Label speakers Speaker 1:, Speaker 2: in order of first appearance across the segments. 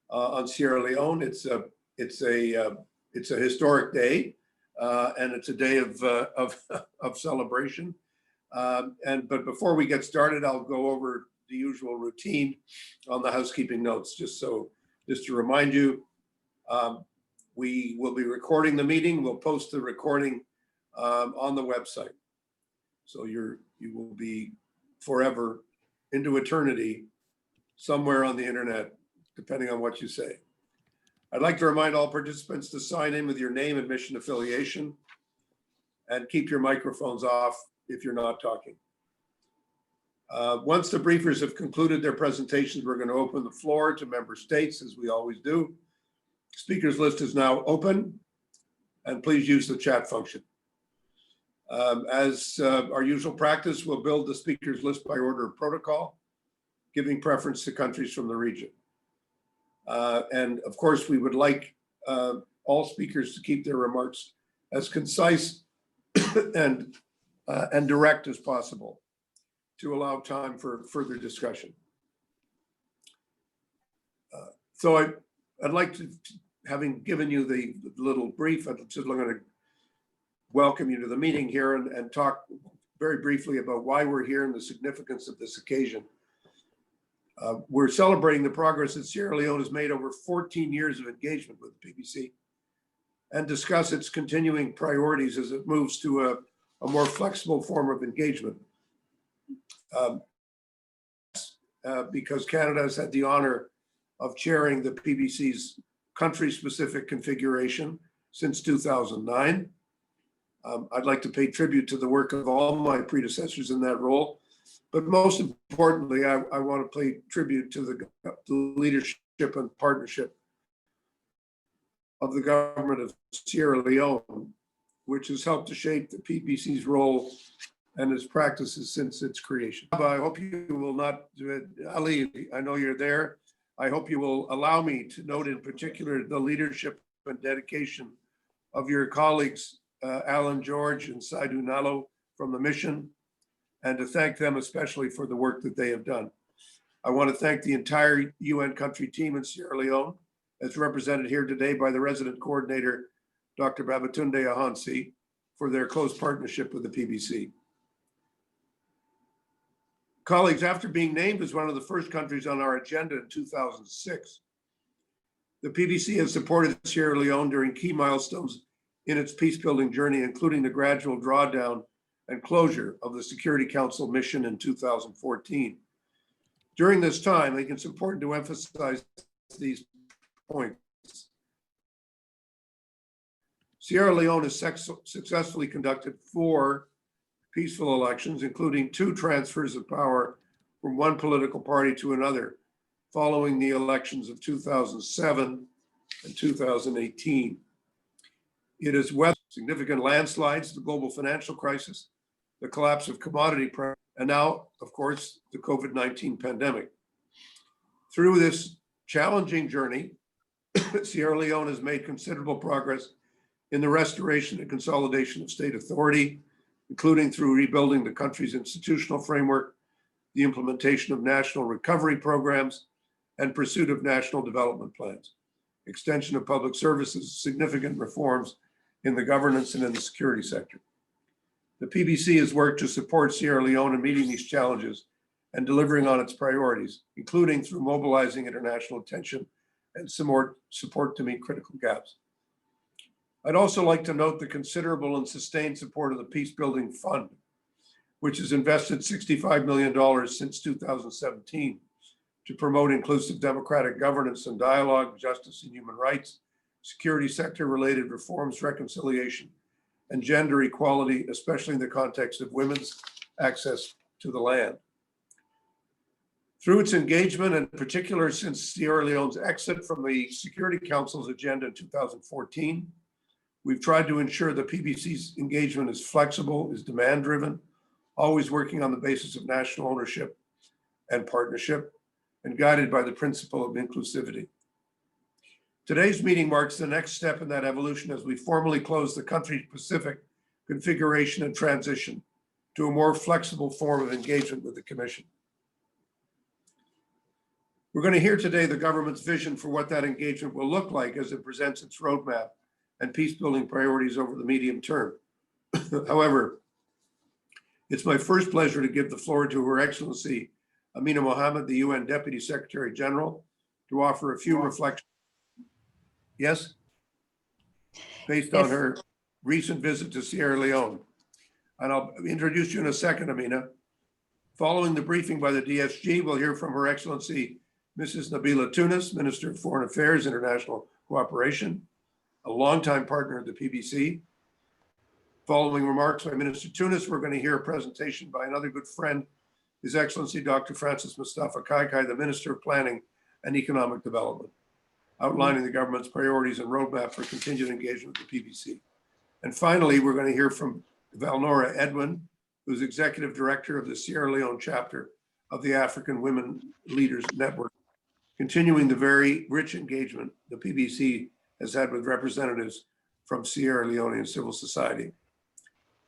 Speaker 1: on Sierra Leone. It's a historic day, and it's a day of celebration. But before we get started, I'll go over the usual routine on the housekeeping notes, just to remind you. We will be recording the meeting. We'll post the recording on the website. So you will be forever into eternity somewhere on the internet, depending on what you say. I'd like to remind all participants to sign in with your name and mission affiliation and keep your microphones off if you're not talking. Once the briefers have concluded their presentations, we're going to open the floor to member states, as we always do. Speakers list is now open, and please use the chat function. As our usual practice, we'll build the speakers list by order of protocol, giving preference to countries from the region. And of course, we would like all speakers to keep their remarks as concise and direct as possible to allow time for further discussion. So I'd like to, having given you the little brief, I'm going to welcome you to the meeting here and talk very briefly about why we're here and the significance of this occasion. We're celebrating the progress that Sierra Leone has made over 14 years of engagement with the PBC and discuss its continuing priorities as it moves to a more flexible form of engagement. Because Canada has had the honor of chairing the PBC's country-specific configuration since 2009. I'd like to pay tribute to the work of all my predecessors in that role. But most importantly, I want to pay tribute to the leadership and partnership of the government of Sierra Leone, which has helped to shape the PBC's role and its practices since its creation. I hope you will not, Ali, I know you're there. I hope you will allow me to note in particular the leadership and dedication of your colleagues, Alan George and Saidu Nalo from the mission, and to thank them especially for the work that they have done. I want to thank the entire UN country team in Sierra Leone, as represented here today by the resident coordinator, Dr. Babatunde Ahansi, for their close partnership with the PBC. Colleagues, after being named as one of the first countries on our agenda in 2006, the PBC has supported Sierra Leone during key milestones in its peace-building journey, including the gradual drawdown and closure of the Security Council mission in 2014. During this time, I think it's important to emphasize these points. Sierra Leone has successfully conducted 4 peaceful elections, including 2 transfers of power from one political party to another, following the elections of 2007 and 2018. It has weathered significant landslides, the global financial crisis, the collapse of commodity prices, and now, of course, the COVID-19 pandemic. Through this challenging journey, Sierra Leone has made considerable progress in the restoration and consolidation of state authority, including through rebuilding the country's institutional framework, the implementation of national recovery programs, and pursuit of national development plans, extension of public services, significant reforms in the governance and in the security sector. The PBC has worked to support Sierra Leone in meeting these challenges and delivering on its priorities, including through mobilizing international attention and support to meet critical gaps. I'd also like to note the considerable and sustained support of the Peace Building Fund, which has invested $65 million since 2017 to promote inclusive democratic governance and dialogue, justice and human rights, security sector related reforms, reconciliation, and gender equality, especially in the context of women's access to the land. Through its engagement, in particular since Sierra Leone's exit from the Security Council's agenda in 2014, we've tried to ensure the PBC's engagement is flexible, is demand-driven, always working on the basis of national ownership and partnership, and guided by the principle of inclusivity. Today's meeting marks the next step in that evolution as we formally close the country-specific configuration and transition to a more flexible form of engagement with the Commission. We're going to hear today the government's vision for what that engagement will look like as it presents its roadmap and peace-building priorities over the medium term. However, it's my first pleasure to give the floor to Her Excellency Amina Mohammed, the UN Deputy Secretary General, to offer a few reflections. Yes? Based on her recent visit to Sierra Leone. And I'll introduce you in a second, Amina. Following the briefing by the DSG, we'll hear from Her Excellency Mrs. Nabila Tunis, Minister of Foreign Affairs, International Cooperation, a longtime partner of the PBC. Following remarks by Minister Tunis, we're going to hear a presentation by another good friend, His Excellency Dr. Francis Mustafa Kaikai, the Minister of Planning and Economic Development, outlining the government's priorities and roadmap for continued engagement with the PBC. And finally, we're going to hear from Valnora Edwin, who's Executive Director of the Sierra Leone chapter of the African Women Leaders Network, continuing the very rich engagement the PBC has had with representatives from Sierra Leone and civil society.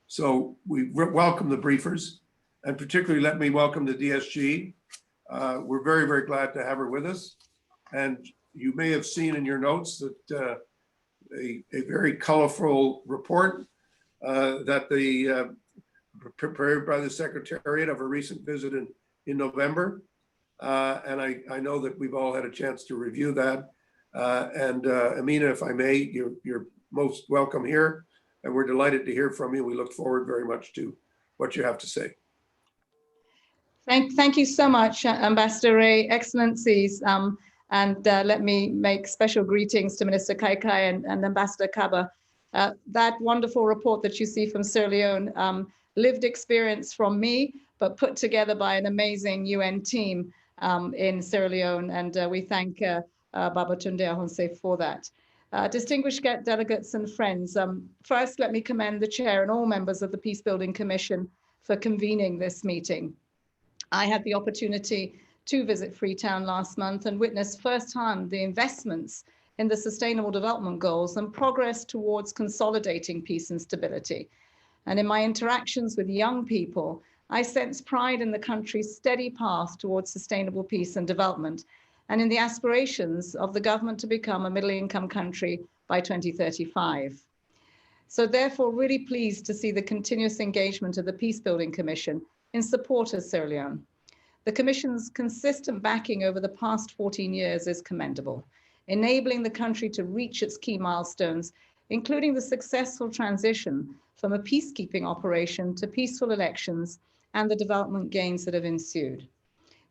Speaker 1: So we welcome the briefers, and particularly let me welcome the DSG. We're very, very glad to have her with us. And you may have seen in your notes that a very colorful report that prepared by the Secretariat of a recent visit in November. And I know that we've all had a chance to review that. Amina, if I may, you're most welcome here, and we're delighted to hear from you. We look forward very much to what you have to say.
Speaker 2: Thank you so much, Ambassador Ray, Excellencies, and let me make special greetings to Minister Kaikai and Ambassador Kaba. That wonderful report that you see from Sierra Leone, lived experience from me, but put together by an amazing UN team in Sierra Leone, and we thank Babatunde Ahonse for that. Distinguished delegates and friends, first let me commend the chair and all members of the Peacebuilding Commission for convening this meeting. I had the opportunity to visit Freetown last month and witness firsthand the investments in the Sustainable Development Goals and progress towards consolidating peace and stability. And in my interactions with young people, I sense pride in the country's steady path towards sustainable peace and development, and in the aspirations of the government to become a middle-income country by 2035. So therefore, really pleased to see the continuous engagement of the Peacebuilding Commission in support of Sierra Leone. The Commission's consistent backing over the past 14 years is commendable, enabling the country to reach its key milestones, including the successful transition from a peacekeeping operation to peaceful elections and the development gains that have ensued.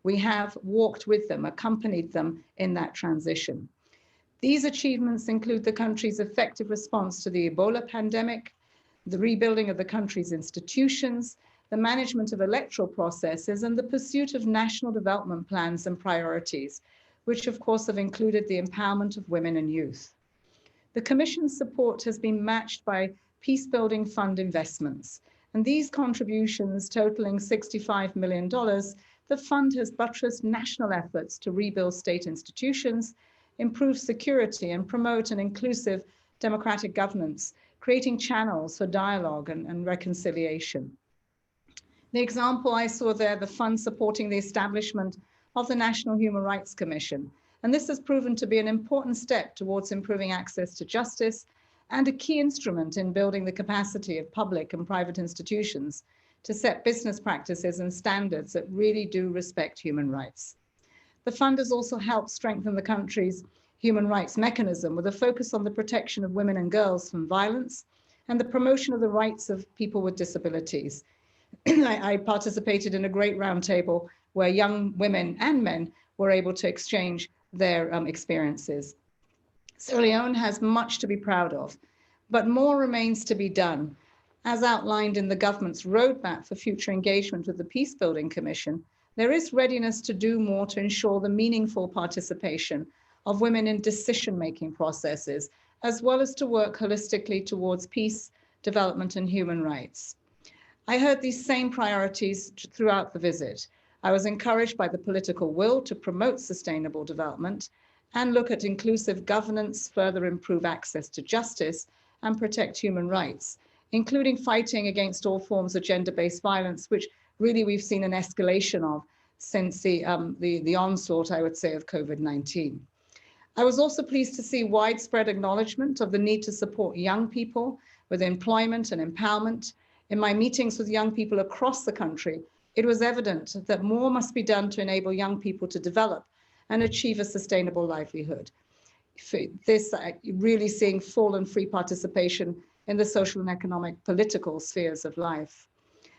Speaker 2: We have walked with them, accompanied them in that transition. These achievements include the country's effective response to the Ebola pandemic, the rebuilding of the country's institutions, the management of electoral processes, and the pursuit of national development plans and priorities, which of course have included the empowerment of women and youth. The Commission's support has been matched by peacebuilding fund investments, and these contributions totaling $65 million, the fund has buttressed national efforts to rebuild state institutions, improve security, and promote an inclusive democratic governance, creating channels for dialogue and reconciliation. The example I saw there, the fund supporting the establishment of the National Human Rights Commission. And this has proven to be an important step towards improving access to justice and a key instrument in building the capacity of public and private institutions to set business practices and standards that really do respect human rights. The fund has also helped strengthen the country's human rights mechanism with a focus on the protection of women and girls from violence and the promotion of the rights of people with disabilities. I participated in a great roundtable where young women and men were able to exchange their experiences. Sierra Leone has much to be proud of, but more remains to be done. As outlined in the government's roadmap for future engagement with the Peacebuilding Commission, there is readiness to do more to ensure the meaningful participation of women in decision-making processes, as well as to work holistically towards peace, development, and human rights. I heard these same priorities throughout the visit. I was encouraged by the political will to promote sustainable development and look at inclusive governance, further improve access to justice, and protect human rights, including fighting against all forms of gender-based violence, which really we've seen an escalation of since the onslaught, I would say, of COVID-19. I was also pleased to see widespread acknowledgement of the need to support young people with employment and empowerment. In my meetings with young people across the country, it was evident that more must be done to enable young people to develop and achieve a sustainable livelihood. This really seeing full and free participation in the social and economic political spheres of life.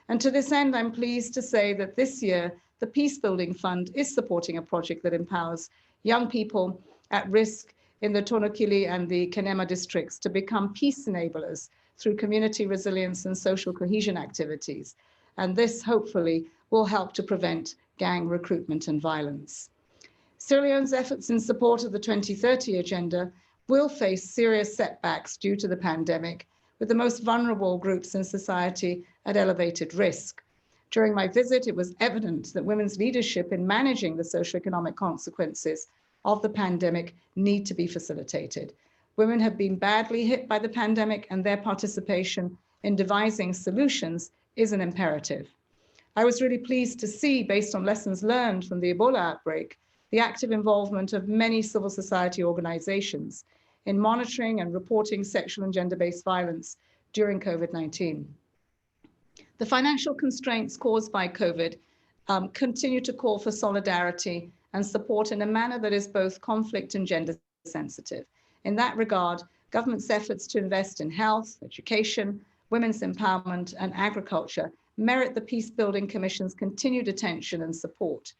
Speaker 2: And to this end, I'm pleased to say that this year, the Peace Building Fund is supporting a project that empowers young people at risk in the Tonokili and the Kenema districts to become peace enablers through community resilience and social cohesion activities. And this hopefully will help to prevent gang recruitment and violence. Sierra Leone's efforts in support of the 2030 agenda will face serious setbacks due to the pandemic, with the most vulnerable groups in society at elevated risk. During my visit, it was evident that women's leadership in managing the socioeconomic consequences of the pandemic need to be facilitated. Women have been badly hit by the pandemic, and their participation in devising solutions is an imperative. I was really pleased to see, based on lessons learned from the Ebola outbreak, the active involvement of many civil society organizations in monitoring and reporting sexual and gender-based violence during COVID-19. The financial constraints caused by COVID continue to call for solidarity and support in a manner that is both conflict and gender sensitive. In that regard, government's efforts to invest in health, education, women's empowerment, and agriculture merit the Peace Building Commission's continued attention and support.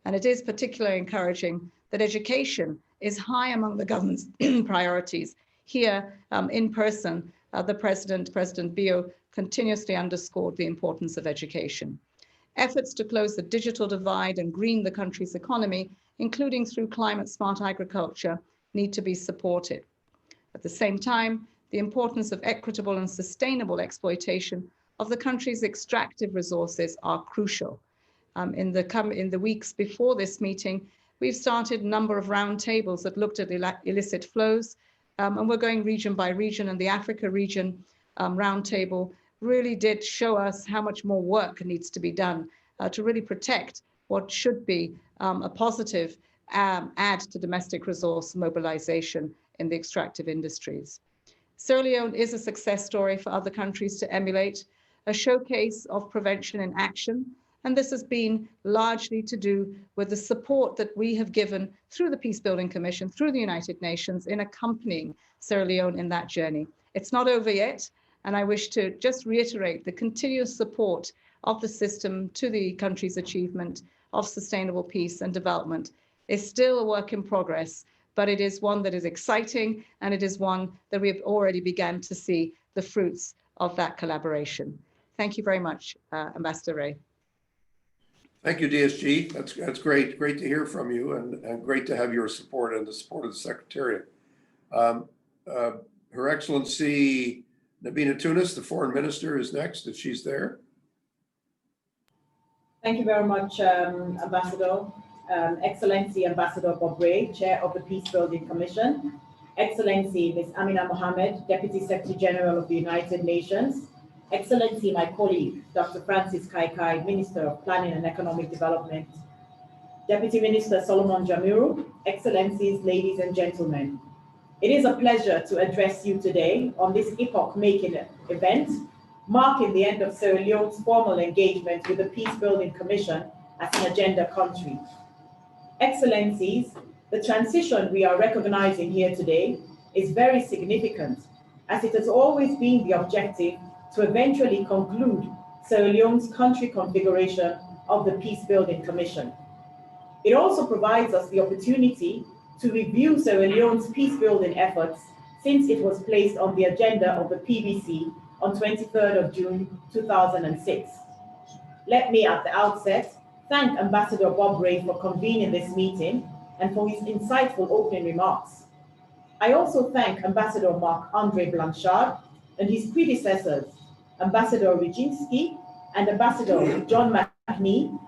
Speaker 2: And it is particularly encouraging that education is high among the government's priorities. Here, in person, President Bio, continuously underscored the importance of education. Efforts to close the digital divide and green the country's economy, including through climate-smart agriculture, need to be supported. At the same time, the importance of equitable and sustainable exploitation of the country's extractive resources are crucial. In the weeks before this meeting, we've started a number of roundtables that looked at illicit flows, and we're going region by region, and the Africa region roundtable really did show us how much more work needs to be done to really protect what should be a positive add to domestic resource mobilization in the extractive industries. Sierra Leone is a success story for other countries to emulate, a showcase of prevention in action. And this has been largely to do with the support that we have given through the Peace Building Commission, through the United Nations, in accompanying Sierra Leone in that journey. It's not over yet, and I wish to just reiterate the continuous support of the system to the country's achievement of sustainable peace and development is still a work in progress, but it is one that is exciting, and it is one that we have already begun to see the fruits of that collaboration. Thank you very much, Ambassador Ray.
Speaker 1: Thank you, DSG. That's great. Great to hear from you, and great to have your support and the support of the Secretariat. Her Excellency Nabina Tunis, the Foreign Minister, is next, if she's there.
Speaker 3: Thank you very much, Ambassador. Excellency Ambassador Bob Ray, Chair of the Peace Building Commission. Excellency Ms. Amina Mohammed, Deputy Secretary General of the United Nations. Excellency, my colleague, Dr. Francis Kaikai, Minister of Planning and Economic Development. Deputy Minister Solomon Jamiru, Excellencies, ladies and gentlemen. It is a pleasure to address you today on this epoch-making event, marking the end of Sierra Leone's formal engagement with the Peace Building Commission as an agenda country. Excellencies, the transition we are recognizing here today is very significant, as it has always been the objective to eventually conclude Sierra Leone's country configuration of the Peace Building Commission. It also provides us the opportunity to review Sierra Leone's peace building efforts since it was placed on the agenda of the PBC on 23rd of June 2006. Let me at the outset thank Ambassador Bob Ray for convening this meeting and for his insightful opening remarks. I also thank Ambassador Marc-Andre Blanchard and his predecessors, Ambassador Reginski and Ambassador John McNee,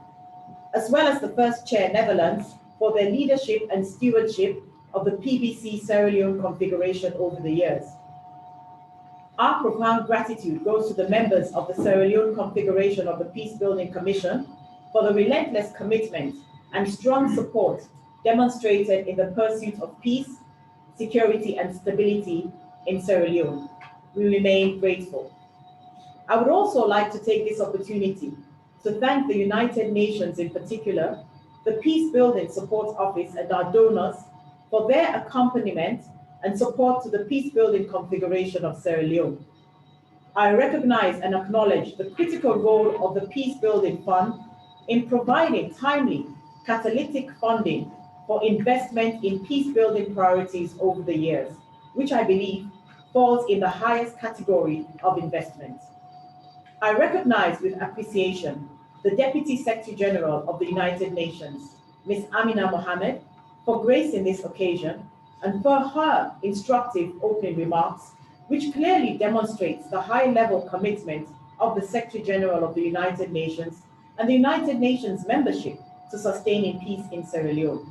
Speaker 3: as well as the first chair, Netherlands, for their leadership and stewardship of the PBC Sierra Leone configuration over the years. Our profound gratitude goes to the members of the Sierra Leone configuration of the Peace Building Commission for the relentless commitment and strong support demonstrated in the pursuit of peace, security, and stability in Sierra Leone. We remain grateful. I would also like to take this opportunity to thank the United Nations, in particular, the Peace Building Support Office and our donors for their accompaniment and support to the peace building configuration of Sierra Leone. I recognize and acknowledge the critical role of the Peace Building Fund in providing timely, catalytic funding for investment in peace building priorities over the years, which I believe falls in the highest category of investment. I recognize with appreciation the Deputy Secretary General of the United Nations, Ms. Amina Mohammed, for gracing this occasion and for her instructive opening remarks, which clearly demonstrates the high-level commitment of the Secretary General of the United Nations and the United Nations membership to sustaining peace in Sierra Leone.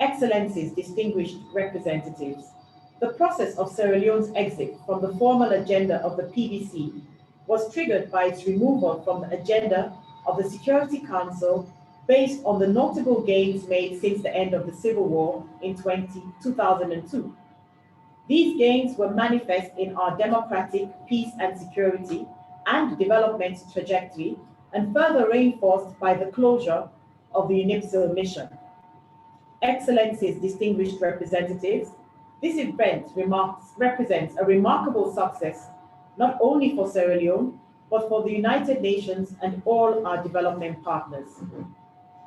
Speaker 3: Excellencies, distinguished representatives, the process of Sierra Leone's exit from the formal agenda of the PBC was triggered by its removal from the agenda of the Security Council based on the notable gains made since the end of the Civil War in 2002. These gains were manifest in our democratic, peace and security and development trajectory, and further reinforced by the closure of the UNIPSIL mission. Excellencies, distinguished representatives, this event represents a remarkable success, not only for Sierra Leone, but for the United Nations and all our development partners.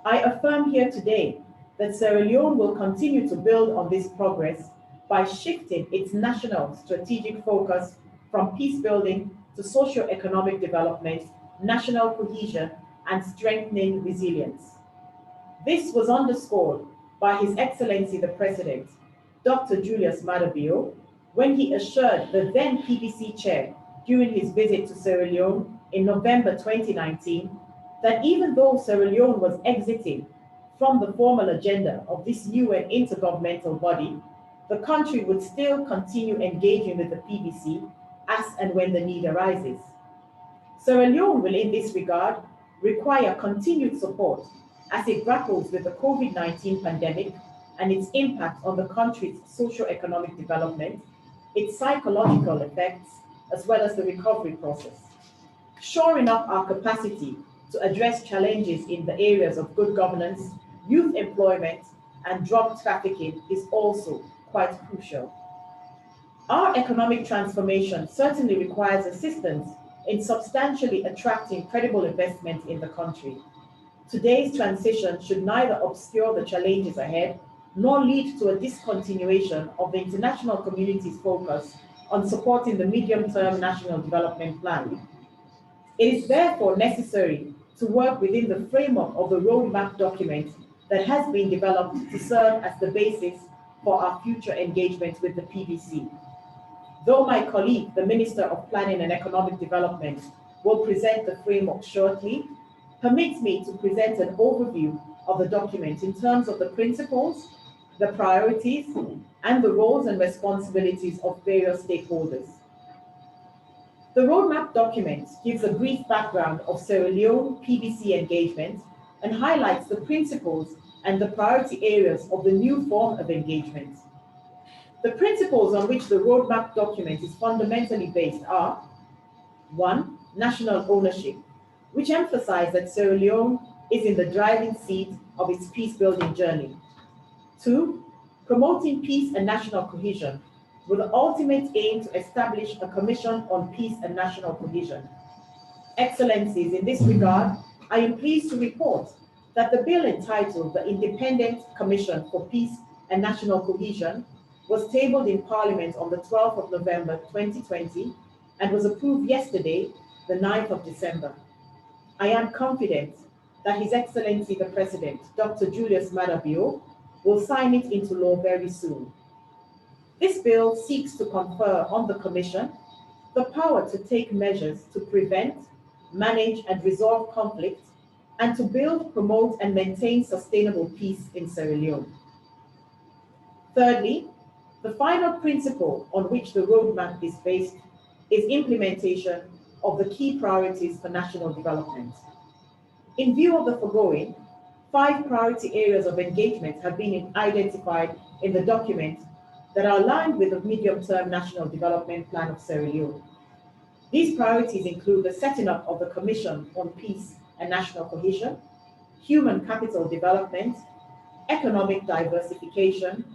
Speaker 3: I affirm here today that Sierra Leone will continue to build on this progress by shifting its national strategic focus from peace building to socio-economic development, national cohesion, and strengthening resilience. This was underscored by His Excellency the President, Dr. Julius Maada Bio, when he assured the then PBC chair during his visit to Sierra Leone in November 2019 that even though Sierra Leone was exiting from the formal agenda of this UN intergovernmental body, the country would still continue engaging with the PBC as and when the need arises. Sierra Leone will, in this regard, require continued support as it grapples with the COVID-19 pandemic and its impact on the country's socio-economic development, its psychological effects, as well as the recovery process. Shoring up our capacity to address challenges in the areas of good governance, youth employment, and drug trafficking is also quite crucial. Our economic transformation certainly requires assistance in substantially attracting credible investment in the country. Today's transition should neither obscure the challenges ahead nor lead to a discontinuation of the international community's focus on supporting the medium-term national development plan. It is therefore necessary to work within the framework of the roadmap document that has been developed to serve as the basis for our future engagement with the PBC. Though my colleague, the Minister of Planning and Economic Development, will present the framework shortly, permits me to present an overview of the document in terms of the principles, the priorities, and the roles and responsibilities of various stakeholders. The roadmap document gives a brief background of Sierra Leone PBC engagement and highlights the principles and the priority areas of the new form of engagement. The principles on which the roadmap document is fundamentally based are: 1, national ownership, which emphasizes that Sierra Leone is in the driving seat of its peace-building journey. 2, promoting peace and national cohesion, with the ultimate aim to establish a Commission on Peace and National Cohesion. Excellencies, in this regard, I am pleased to report that the bill entitled the Independent Commission for Peace and National Cohesion was tabled in Parliament on the 12th of November 2020 and was approved yesterday, the 9th of December. I am confident that His Excellency the President, Dr. Julius Maada Bio, will sign it into law very soon. This bill seeks to confer on the Commission the power to take measures to prevent, manage, and resolve conflict, and to build, promote, and maintain sustainable peace in Sierra Leone. Thirdly, the final principle on which the roadmap is based is implementation of the key priorities for national development. In view of the foregoing, 5 priority areas of engagement have been identified in the document that are aligned with the medium-term National Development Plan of Sierra Leone. These priorities include the setting up of the Commission on Peace and National Cohesion, human capital development, economic diversification,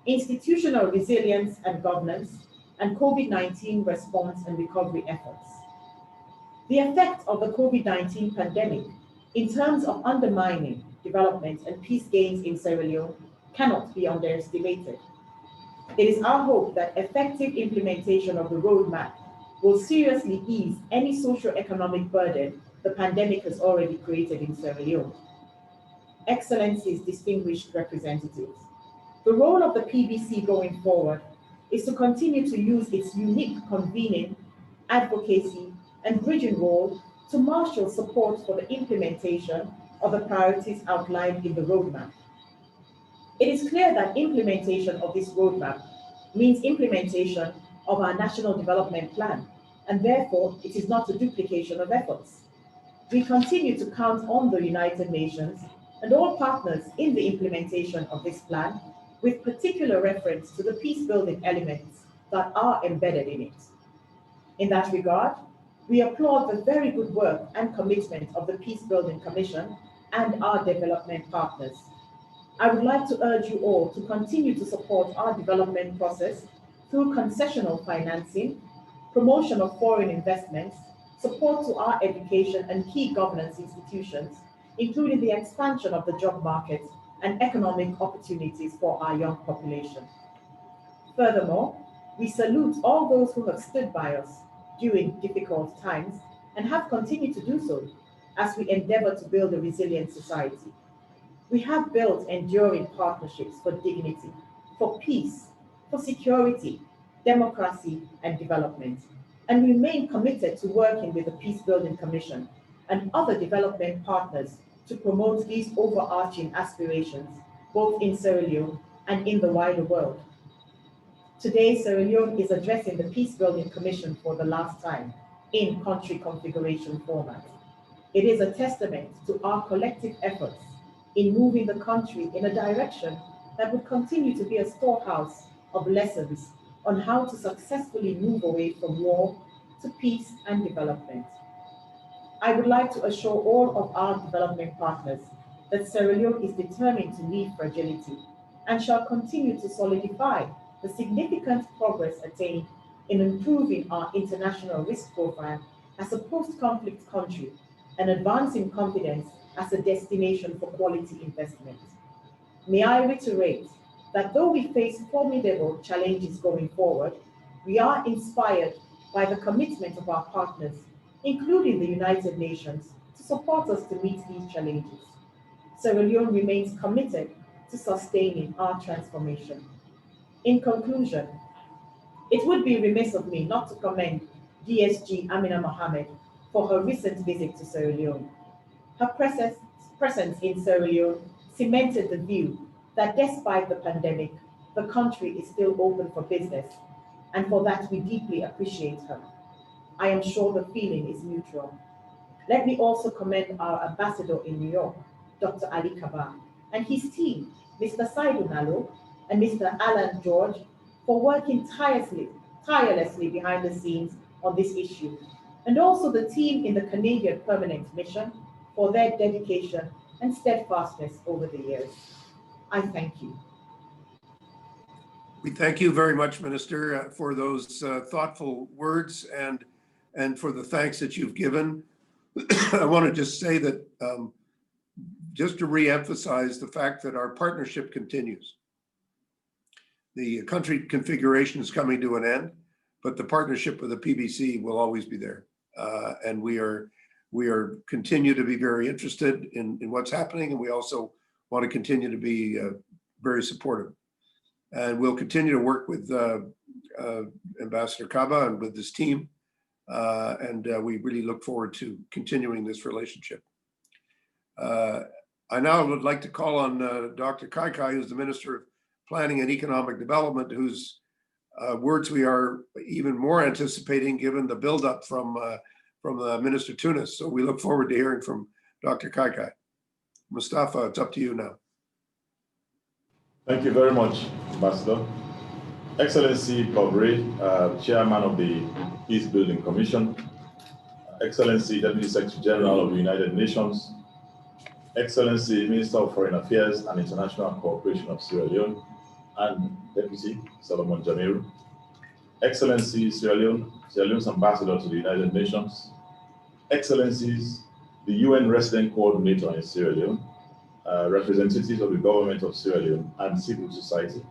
Speaker 3: institutional resilience and governance, and COVID-19 response and recovery efforts. The effect of the COVID-19 pandemic in terms of undermining development and peace gains in Sierra Leone cannot be underestimated. It is our hope that effective implementation of the roadmap will seriously ease any socio-economic burden the pandemic has already created in Sierra Leone. Excellencies, distinguished representatives, the role of the PBC going forward is to continue to use its unique convening, advocacy, and bridging role to marshal support for the implementation of the priorities outlined in the roadmap. It is clear that implementation of this roadmap means implementation of our National Development Plan, and therefore it is not a duplication of efforts. We continue to count on the United Nations and all partners in the implementation of this plan, with particular reference to the peace-building elements that are embedded in it. In that regard, we applaud the very good work and commitment of the Peace-Building Commission and our development partners. I would like to urge you all to continue to support our development process through concessional financing, promotion of foreign investments, support to our education and key governance institutions, including the expansion of the job market and economic opportunities for our young population. Furthermore, we salute all those who have stood by us during difficult times and have continued to do so as we endeavor to build a resilient society. We have built enduring partnerships for dignity, for peace, for security, democracy, and development, and remain committed to working with the Peace-Building Commission and other development partners to promote these overarching aspirations, both in Sierra Leone and in the wider world. Today, Sierra Leone is addressing the Peace-Building Commission for the last time in country configuration format. It is a testament to our collective efforts in moving the country in a direction that would continue to be a storehouse of lessons on how to successfully move away from war to peace and development. I would like to assure all of our development partners that Sierra Leone is determined to leave fragility and shall continue to solidify the significant progress attained in improving our international risk profile as a post-conflict country and advancing confidence as a destination for quality investment. May I reiterate that though we face formidable challenges going forward, we are inspired by the commitment of our partners, including the United Nations, to support us to meet these challenges. Sierra Leone remains committed to sustaining our transformation. In conclusion, it would be remiss of me not to commend DSG Amina Mohammed for her recent visit to Sierra Leone. Her presence in Sierra Leone cemented the view that despite the pandemic, the country is still open for business, and for that we deeply appreciate her. I am sure the feeling is mutual. Let me also commend our ambassador in New York, Dr. Ali Kaba, and his team, Mr. Saidu Nalo and Mr. Alan George, for working tirelessly behind the scenes on this issue, and also the team in the Canadian Permanent Mission for their dedication and steadfastness over the years. I thank you.
Speaker 1: We thank you very much, Minister, for those thoughtful words and for the thanks that you've given. I want to just say that, just to re-emphasize the fact that our partnership continues. The country configuration is coming to an end, but the partnership with the PBC will always be there. And we are continue to be very interested in what's happening, and we also want to continue to be very supportive. And we'll continue to work with Ambassador Kaba and with this team. And we really look forward to continuing this relationship. I now would like to call on Dr. Kaikai, who's the Minister of Planning and Economic Development, whose words we are even more anticipating given the buildup from Minister Tunis. So we look forward to hearing from Dr. Kaikai. Mustafa, it's up to you now.
Speaker 4: Thank you very much, Ambassador. Excellency Bob Ray, Chairman of the Peace Building Commission, Excellency Deputy Secretary General of the United Nations, Excellency Minister of Foreign Affairs and International Cooperation of Sierra Leone, and Deputy Solomon Jamiru, Excellency Sierra Leone's Ambassador to the United Nations, Excellencies, the UN Resident Coordinator in Sierra Leone, representatives of the government of Sierra Leone and civil society,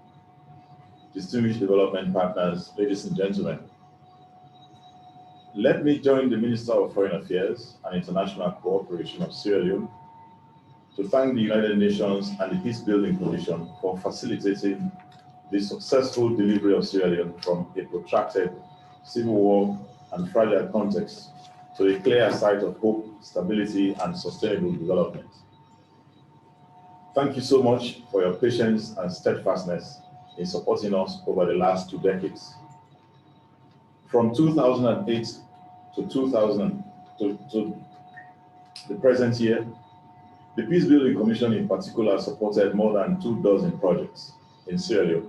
Speaker 4: distinguished development partners, ladies and gentlemen. Let me join the Minister of Foreign Affairs and International Cooperation of Sierra Leone to thank the United Nations and the Peace Building Commission for facilitating the successful delivery of Sierra Leone from a protracted civil war and fragile context to a clear sight of hope, stability, and sustainable development. Thank you so much for your patience and steadfastness in supporting us over the last 2 decades. From 2008 to the present year, the Peace Building Commission in particular supported more than 24 projects in Sierra Leone,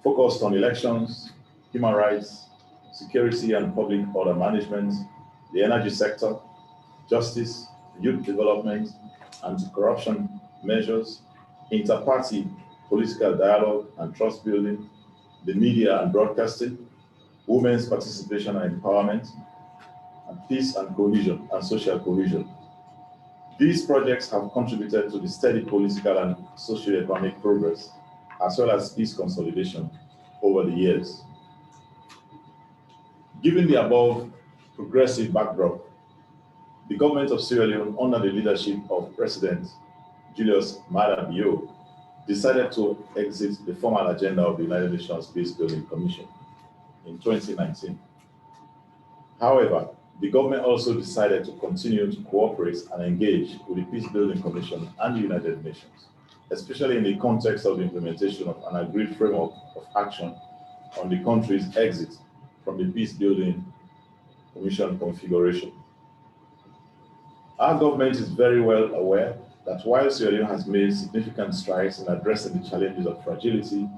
Speaker 4: focused on elections, human rights, security and public order management, the energy sector, justice, youth development, anti-corruption measures, inter-party political dialogue and trust building, the media and broadcasting, women's participation and empowerment, and peace and cohesion and social cohesion. These projects have contributed to the steady political and socio-economic progress, as well as peace consolidation over the years. Given the above progressive backdrop, the government of Sierra Leone, under the leadership of President Julius Maada Bio, decided to exit the formal agenda of the United Nations Peace Building Commission in 2019. However, the government also decided to continue to cooperate and engage with the Peace Building Commission and the United Nations, especially in the context of the implementation of an agreed framework of action on the country's exit from the Peace Building Commission configuration. Our government is very well aware that while Sierra Leone has made significant strides in addressing the challenges of fragility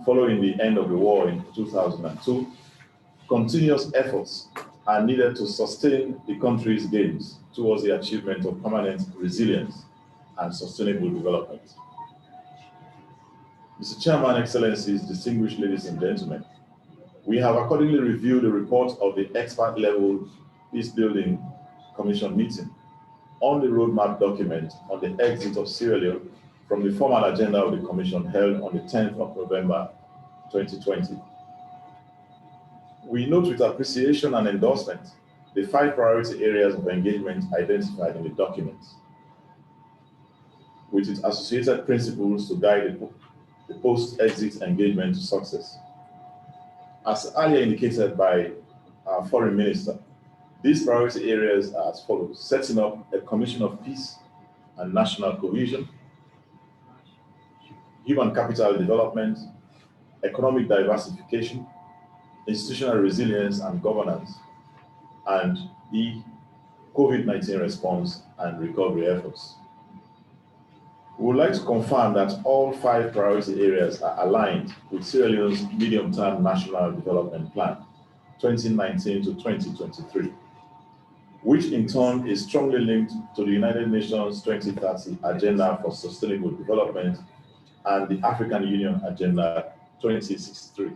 Speaker 4: following the end of the war in 2002, continuous efforts are needed to sustain the country's gains towards the achievement of permanent resilience and sustainable development. Mr. Chairman, Excellencies, distinguished ladies and gentlemen, we have accordingly reviewed the report of the expert-level Peace Building Commission meeting on the roadmap document on the exit of Sierra Leone from the formal agenda of the Commission held on the 10th of November 2020. We note with appreciation and endorsement the 5 priority areas of engagement identified in the document, with its associated principles to guide the post-exit engagement to success. As earlier indicated by our Foreign Minister, these priority areas are as follows: setting up a Commission of Peace and National Cohesion, human capital development, economic diversification, institutional resilience and governance, and the COVID-19 response and recovery efforts. We would like to confirm that all 5 priority areas are aligned with Sierra Leone's medium-term National Development Plan, 2019 to 2023, which in turn is strongly linked to the United Nations 2030 Agenda for Sustainable Development and the African Union Agenda 2063.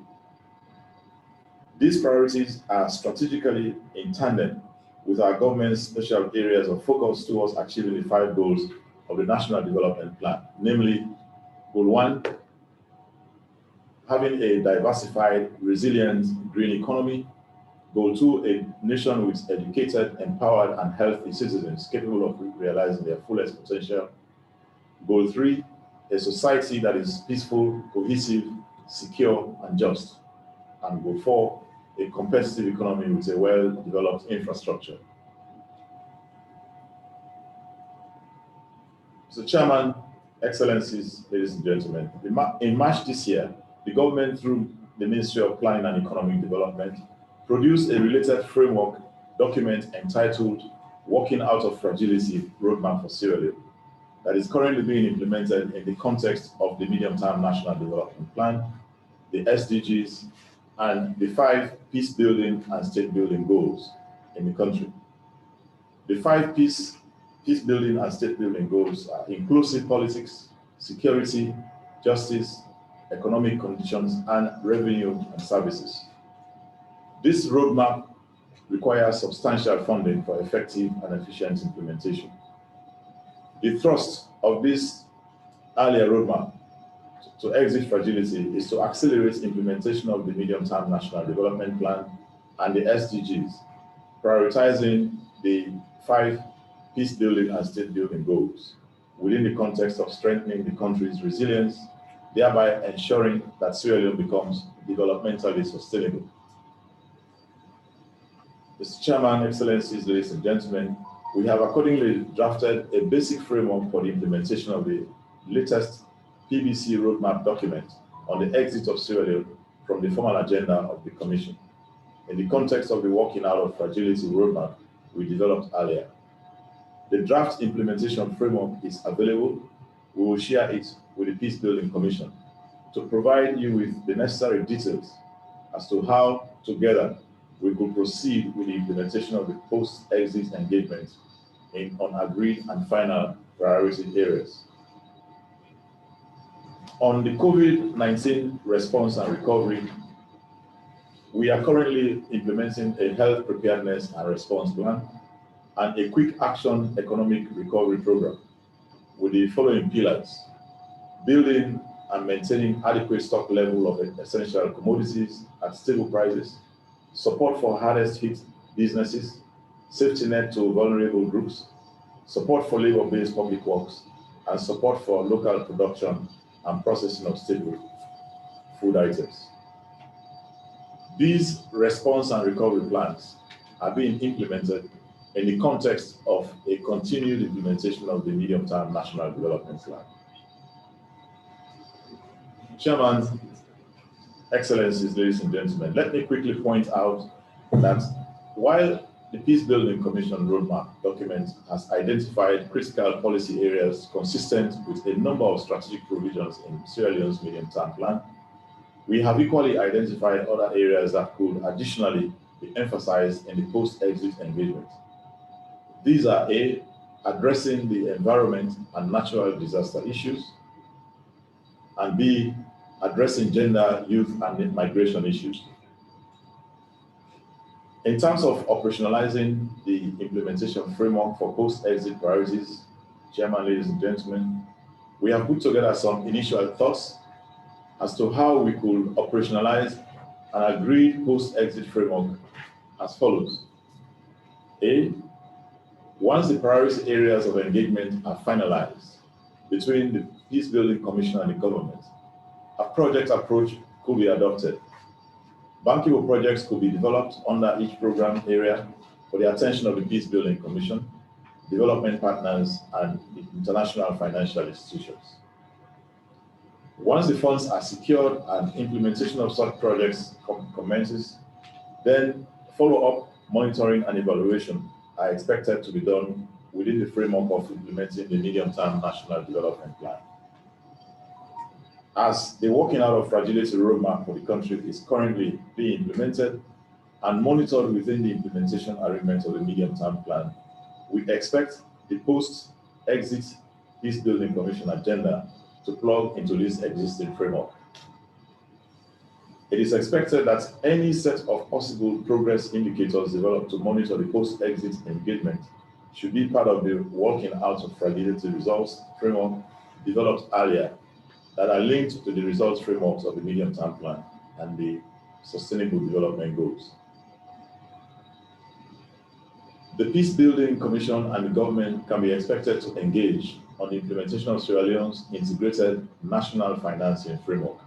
Speaker 4: These priorities are strategically in tandem with our government's special areas of focus towards achieving the 5 goals of the National Development Plan, namely, Goal 1, having a diversified, resilient green economy. Goal 2, a nation with educated, empowered, and healthy citizens capable of realizing their fullest potential. Goal 3, a society that is peaceful, cohesive, secure, and just. And Goal 4, a competitive economy with a well-developed infrastructure. Mr. Chairman, Excellencies, ladies and gentlemen, in March this year, the government, through the Ministry of Planning and Economic Development, produced a related framework document entitled Working Out of Fragility Roadmap for Sierra Leone that is currently being implemented in the context of the Medium-Term National Development Plan, the SDGs, and the 5 peace-building and state-building goals in the country. The 5 peace-building and state-building goals are inclusive politics, security, justice, economic conditions, and revenue and services. This roadmap requires substantial funding for effective and efficient implementation. The thrust of this earlier roadmap to exit fragility is to accelerate implementation of the Medium-Term National Development Plan and the SDGs, prioritizing the 5 peace-building and state-building goals within the context of strengthening the country's resilience, thereby ensuring that Sierra Leone becomes developmentally sustainable. Mr. Chairman, Excellencies, ladies and gentlemen, we have accordingly drafted a basic framework for the implementation of the latest PBC roadmap document on the exit of Sierra Leone from the formal agenda of the Commission in the context of the Working Out of Fragility roadmap we developed earlier. The draft implementation framework is available. We will share it with the Peace Building Commission to provide you with the necessary details as to how, together, we could proceed with the implementation of the post-exit engagement on agreed and final priority areas. On the COVID-19 response and recovery, we are currently implementing a health preparedness and response plan and a quick action economic recovery program with the following pillars: building and maintaining adequate stock level of essential commodities at stable prices, support for hardest hit businesses, safety net to vulnerable groups, support for labor-based public works, and support for local production and processing of staple food items. These response and recovery plans are being implemented in the context of a continued implementation of the Medium-Term National Development Plan. Chairman, Excellencies, ladies and gentlemen, let me quickly point out that while the Peace Building Commission roadmap document has identified critical policy areas consistent with a number of strategic provisions in Sierra Leone's medium-term plan, we have equally identified other areas that could additionally be emphasized in the post-exit engagement. These are A, addressing the environment and natural disaster issues, and B, addressing gender, youth, and migration issues. In terms of operationalizing the implementation framework for post-exit priorities, Chairman, ladies and gentlemen, we have put together some initial thoughts as to how we could operationalize an agreed post-exit framework as follows. A, once the priority areas of engagement are finalized between the Peace Building Commission and the government, a project approach could be adopted. Bankable projects could be developed under each program area for the attention of the Peace Building Commission, development partners, and the international financial institutions. Once the funds are secured and implementation of such projects commences, then follow-up, monitoring, and evaluation are expected to be done within the framework of implementing the Medium-Term National Development Plan. As the Working Out of Fragility roadmap for the country is currently being implemented and monitored within the implementation arrangement of the Medium-Term Plan, we expect the post-exit Peace Building Commission agenda to plug into this existing framework. It is expected that any set of possible progress indicators developed to monitor the post-exit engagement should be part of the Working Out of Fragility results framework developed earlier that are linked to the results frameworks of the Medium-Term Plan and the Sustainable Development Goals. The Peace Building Commission and the government can be expected to engage on the implementation of Sierra Leone's integrated national financing framework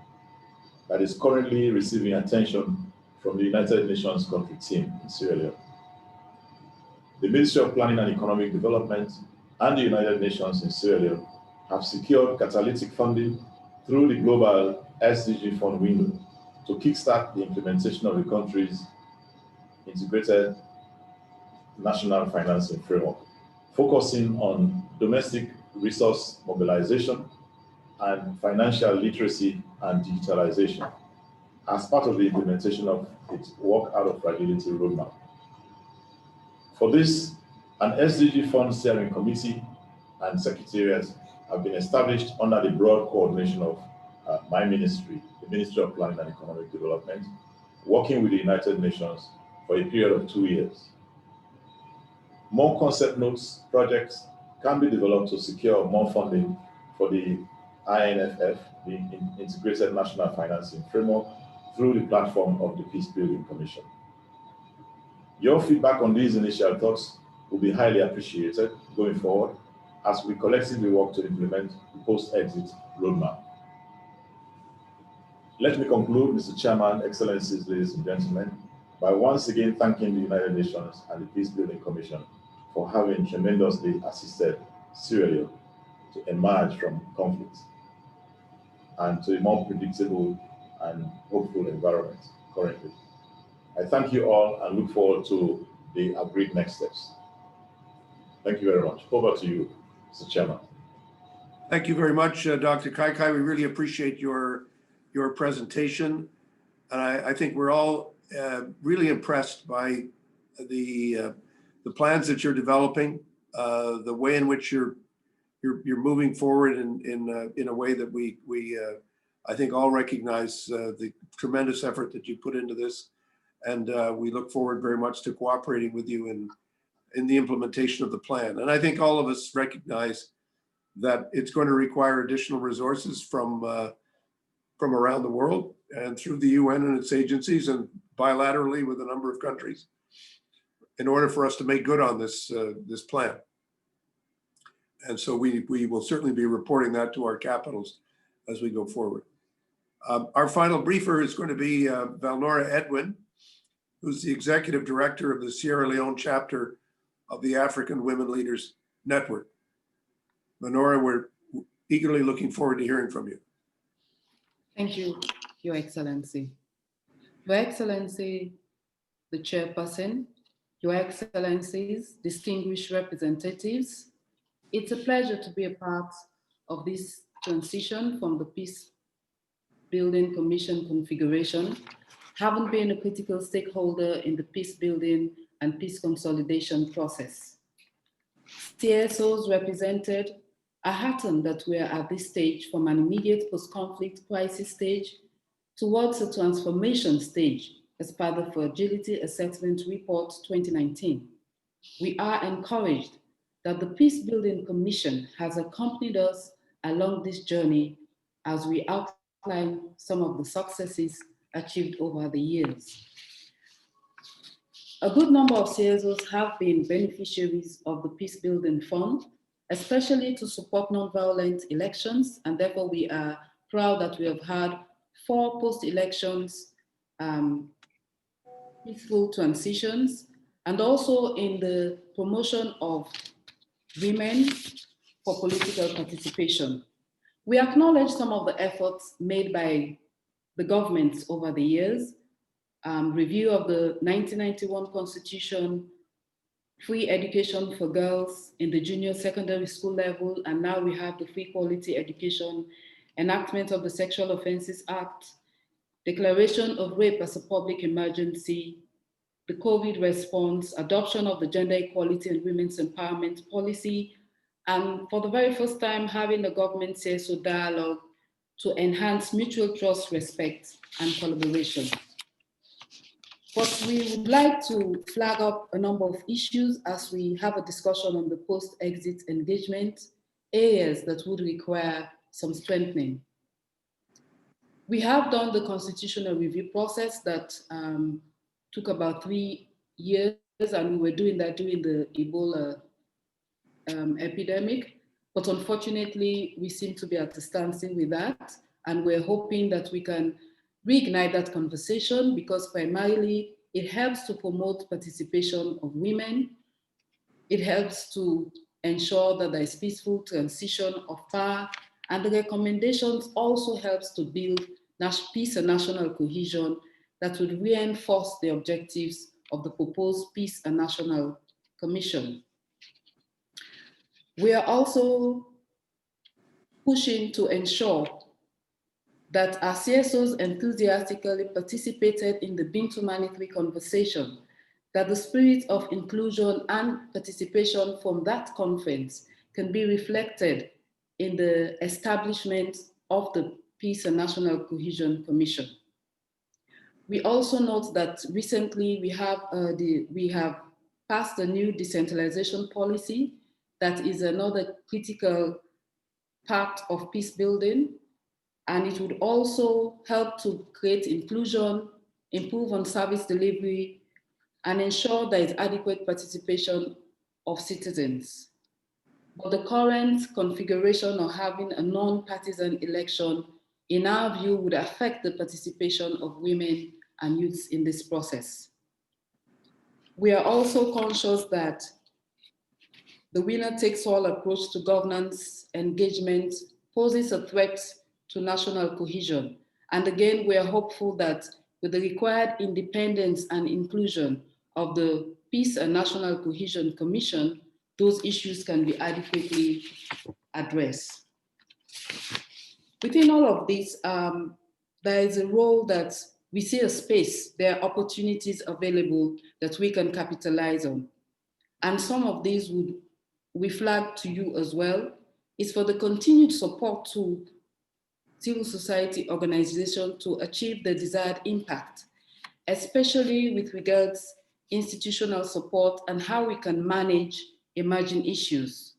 Speaker 4: that is currently receiving attention from the United Nations country team in Sierra Leone. The Ministry of Planning and Economic Development and the United Nations in Sierra Leone have secured catalytic funding through the global SDG fund window to kickstart the implementation of the country's integrated national financing framework, focusing on domestic resource mobilization and financial literacy and digitalization as part of the implementation of its Work Out of Fragility roadmap. For this, an SDG Fund Steering Committee and Secretariat have been established under the broad coordination of my ministry, the Ministry of Planning and Economic Development, working with the United Nations for a period of 2 years. More concept notes projects can be developed to secure more funding for the INFF, the Integrated National Financing Framework, through the platform of the Peace Building Commission. Your feedback on these initial thoughts will be highly appreciated going forward as we collectively work to implement the post-exit roadmap. Let me conclude, Mr. Chairman, Excellencies, ladies and gentlemen, by once again thanking the United Nations and the Peace Building Commission for having tremendously assisted Sierra Leone to emerge from conflict and to a more predictable and hopeful environment currently. I thank you all and look forward to the agreed next steps. Thank you very much. Over to you, Mr. Chairman.
Speaker 1: Thank you very much, Dr. Kaikai. We really appreciate your presentation. And I think we're all really impressed by the plans that you're developing, the way in which you're moving forward in a way that we I think all recognize the tremendous effort that you put into this. And we look forward very much to cooperating with you in the implementation of the plan. And I think all of us recognize that it's going to require additional resources from around the world and through the UN and its agencies and bilaterally with a number of countries in order for us to make good on this plan. And so we will certainly be reporting that to our capitals as we go forward. Our final briefer is going to be Valnora Edwin, who's the Executive Director of the Sierra Leone chapter of the African Women Leaders Network. Valnora, we're eagerly looking forward to hearing from you.
Speaker 5: Thank you, Your Excellency. Your Excellency, the Chairperson, Your Excellencies, distinguished representatives, it's a pleasure to be a part of this transition from the Peace Building Commission configuration, having been a critical stakeholder in the peace building and peace consolidation process. CSOs represented are heartened that we are at this stage from an immediate post-conflict crisis stage towards a transformation stage as part of the Fragility Assessment Report 2019. We are encouraged that the Peace Building Commission has accompanied us along this journey as we outline some of the successes achieved over the years. A good number of CSOs have been beneficiaries of the Peace Building Fund, especially to support non-violent elections, and therefore we are proud that we have had 4 post-elections peaceful transitions, and also in the promotion of women for political participation. We acknowledge some of the efforts made by the governments over the years, review of the 1991 Constitution, free education for girls in the junior secondary school level, and now we have the free quality education, enactment of the Sexual Offences Act, declaration of rape as a public emergency, the COVID response, adoption of the Gender Equality and Women's Empowerment Policy, and for the very first time, having a government CSO dialogue to enhance mutual trust, respect, and collaboration. But we would like to flag up a number of issues as we have a discussion on the post-exit engagement, areas that would require some strengthening. We have done the constitutional review process that took about 3 years, and we were doing that during the Ebola epidemic. But unfortunately, we seem to be at a standstill with that. And we're hoping that we can reignite that conversation, because primarily it helps to promote participation of women. It helps to ensure that there is peaceful transition of power. And the recommendations also helps to build peace and national cohesion that would reinforce the objectives of the proposed peace and national Commission. We are also pushing to ensure that our CSOs enthusiastically participated in the Bintu Monetary conversation, that the spirit of inclusion and participation from that conference can be reflected in the establishment of the Peace and National Cohesion Commission. We also note that recently we have passed a new decentralization policy that is another critical part of peace building, and it would also help to create inclusion, improve on service delivery, and ensure there is adequate participation of citizens. But the current configuration of having a non-partisan election, in our view, would affect the participation of women and youths in this process. We are also conscious that the winner-takes-all approach to governance engagement poses a threat to national cohesion. And again, we are hopeful that with the required independence and inclusion of the Peace and National Cohesion Commission, those issues can be adequately addressed. Within all of this, there is a role that we see a space, there are opportunities available that we can capitalize on. And some of these we flag to you as well, is for the continued support to civil society organizations to achieve the desired impact, especially with regards institutional support and how we can manage emerging issues.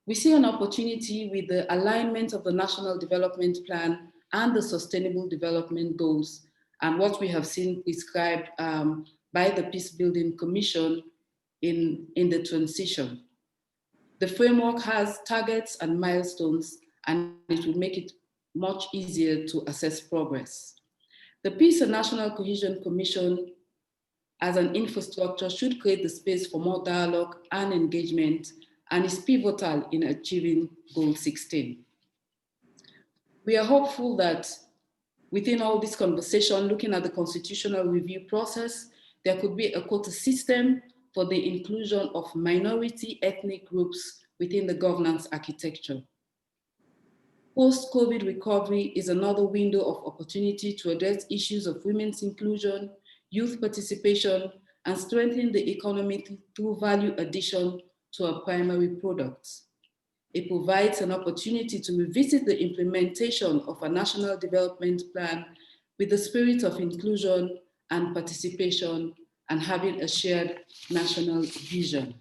Speaker 5: We see an opportunity with the alignment of the National Development Plan and the Sustainable Development Goals and what we have seen prescribed by the Peace Building Commission in the transition. The framework has targets and milestones, and it will make it much easier to assess progress. The Peace and National Cohesion Commission as an infrastructure should create the space for more dialogue and engagement, and is pivotal in achieving Goal 16. We are hopeful that within all this conversation, looking at the constitutional review process, there could be a quota system for the inclusion of minority ethnic groups within the governance architecture. Post-COVID recovery is another window of opportunity to address issues of women's inclusion, youth participation, and strengthen the economy through value addition to our primary products. It provides an opportunity to revisit the implementation of a national development plan with the spirit of inclusion and participation and having a shared national vision.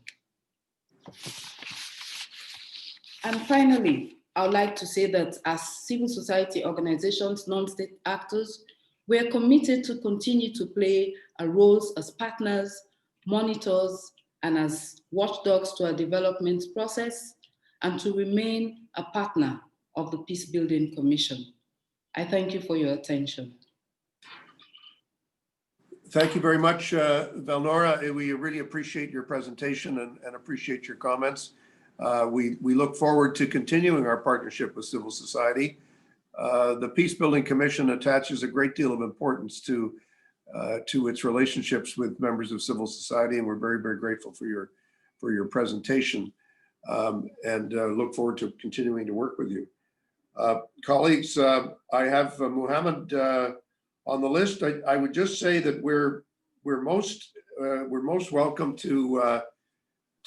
Speaker 5: And finally, I would like to say that as civil society organizations, non-state actors, we are committed to continue to play our roles as partners, monitors, and as watchdogs to our development process, and to remain a partner of the Peace Building Commission. I thank you for your attention.
Speaker 1: Thank you very much, Valnora. We really appreciate your presentation and appreciate your comments. We look forward to continuing our partnership with civil society. The Peace Building Commission attaches a great deal of importance to its relationships with members of civil society, and we're very, very grateful for your presentation, and look forward to continuing to work with you. Colleagues, I have Muhammad on the list. I would just say that we're most welcome to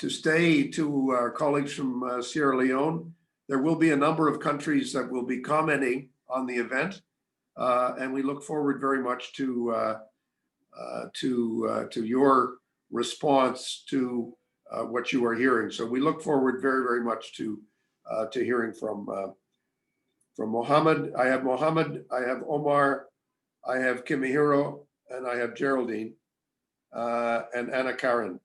Speaker 1: stay to our colleagues from Sierra Leone. There will be a number of countries that will be commenting on the event, and we look forward very much to your response to what you are hearing. So we look forward very, very much to hearing from Mohammed. I have Mohammed, I have Omar, I have Kimihiro, and I have Geraldine, and Anna Karen,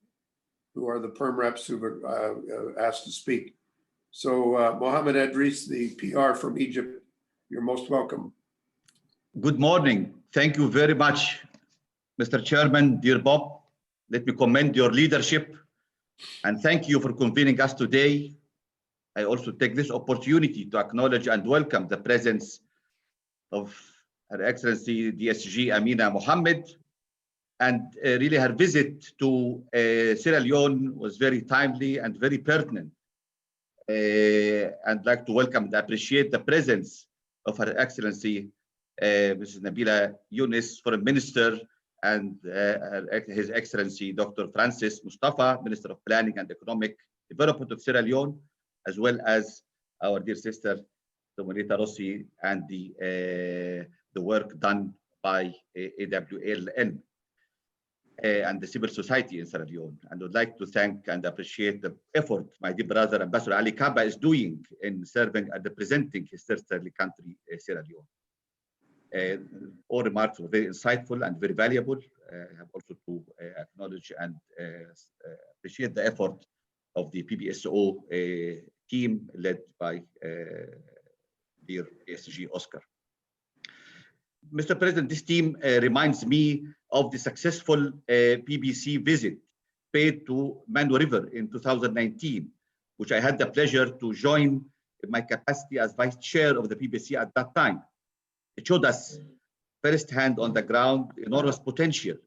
Speaker 1: who are the perm reps who have asked to speak. So Mohammed Edris, the PR from Egypt, you're most welcome.
Speaker 6: Good morning. Thank you very much, Mr. Chairman, dear Bob. Let me commend your leadership and thank you for convening us today. I also take this opportunity to acknowledge and welcome the presence of Her Excellency DSG Amina Mohammed, And really her visit to Sierra Leone was very timely and very pertinent. I'd like to welcome and appreciate the presence of Her Excellency Mrs. Nabila Yunus, Foreign Minister, and His Excellency Dr. Francis Mustafa, Minister of Planning and Economic Development of Sierra Leone, as well as our dear sister Dominita Rossi and the work done by AWLN and the civil society in Sierra Leone. And would like to thank and appreciate the effort my dear brother Ambassador Ali Kaba is doing in serving and representing his sisterly country, Sierra Leone. All remarks were very insightful and very valuable. I have also to acknowledge and appreciate the effort of the PBSO team led by dear ASG Oscar. Mr. President, this team reminds me of the successful PBC visit paid to Manu River in 2019, which I had the pleasure to join in my capacity as vice chair of the PBC at that time. It showed us firsthand on the ground enormous potential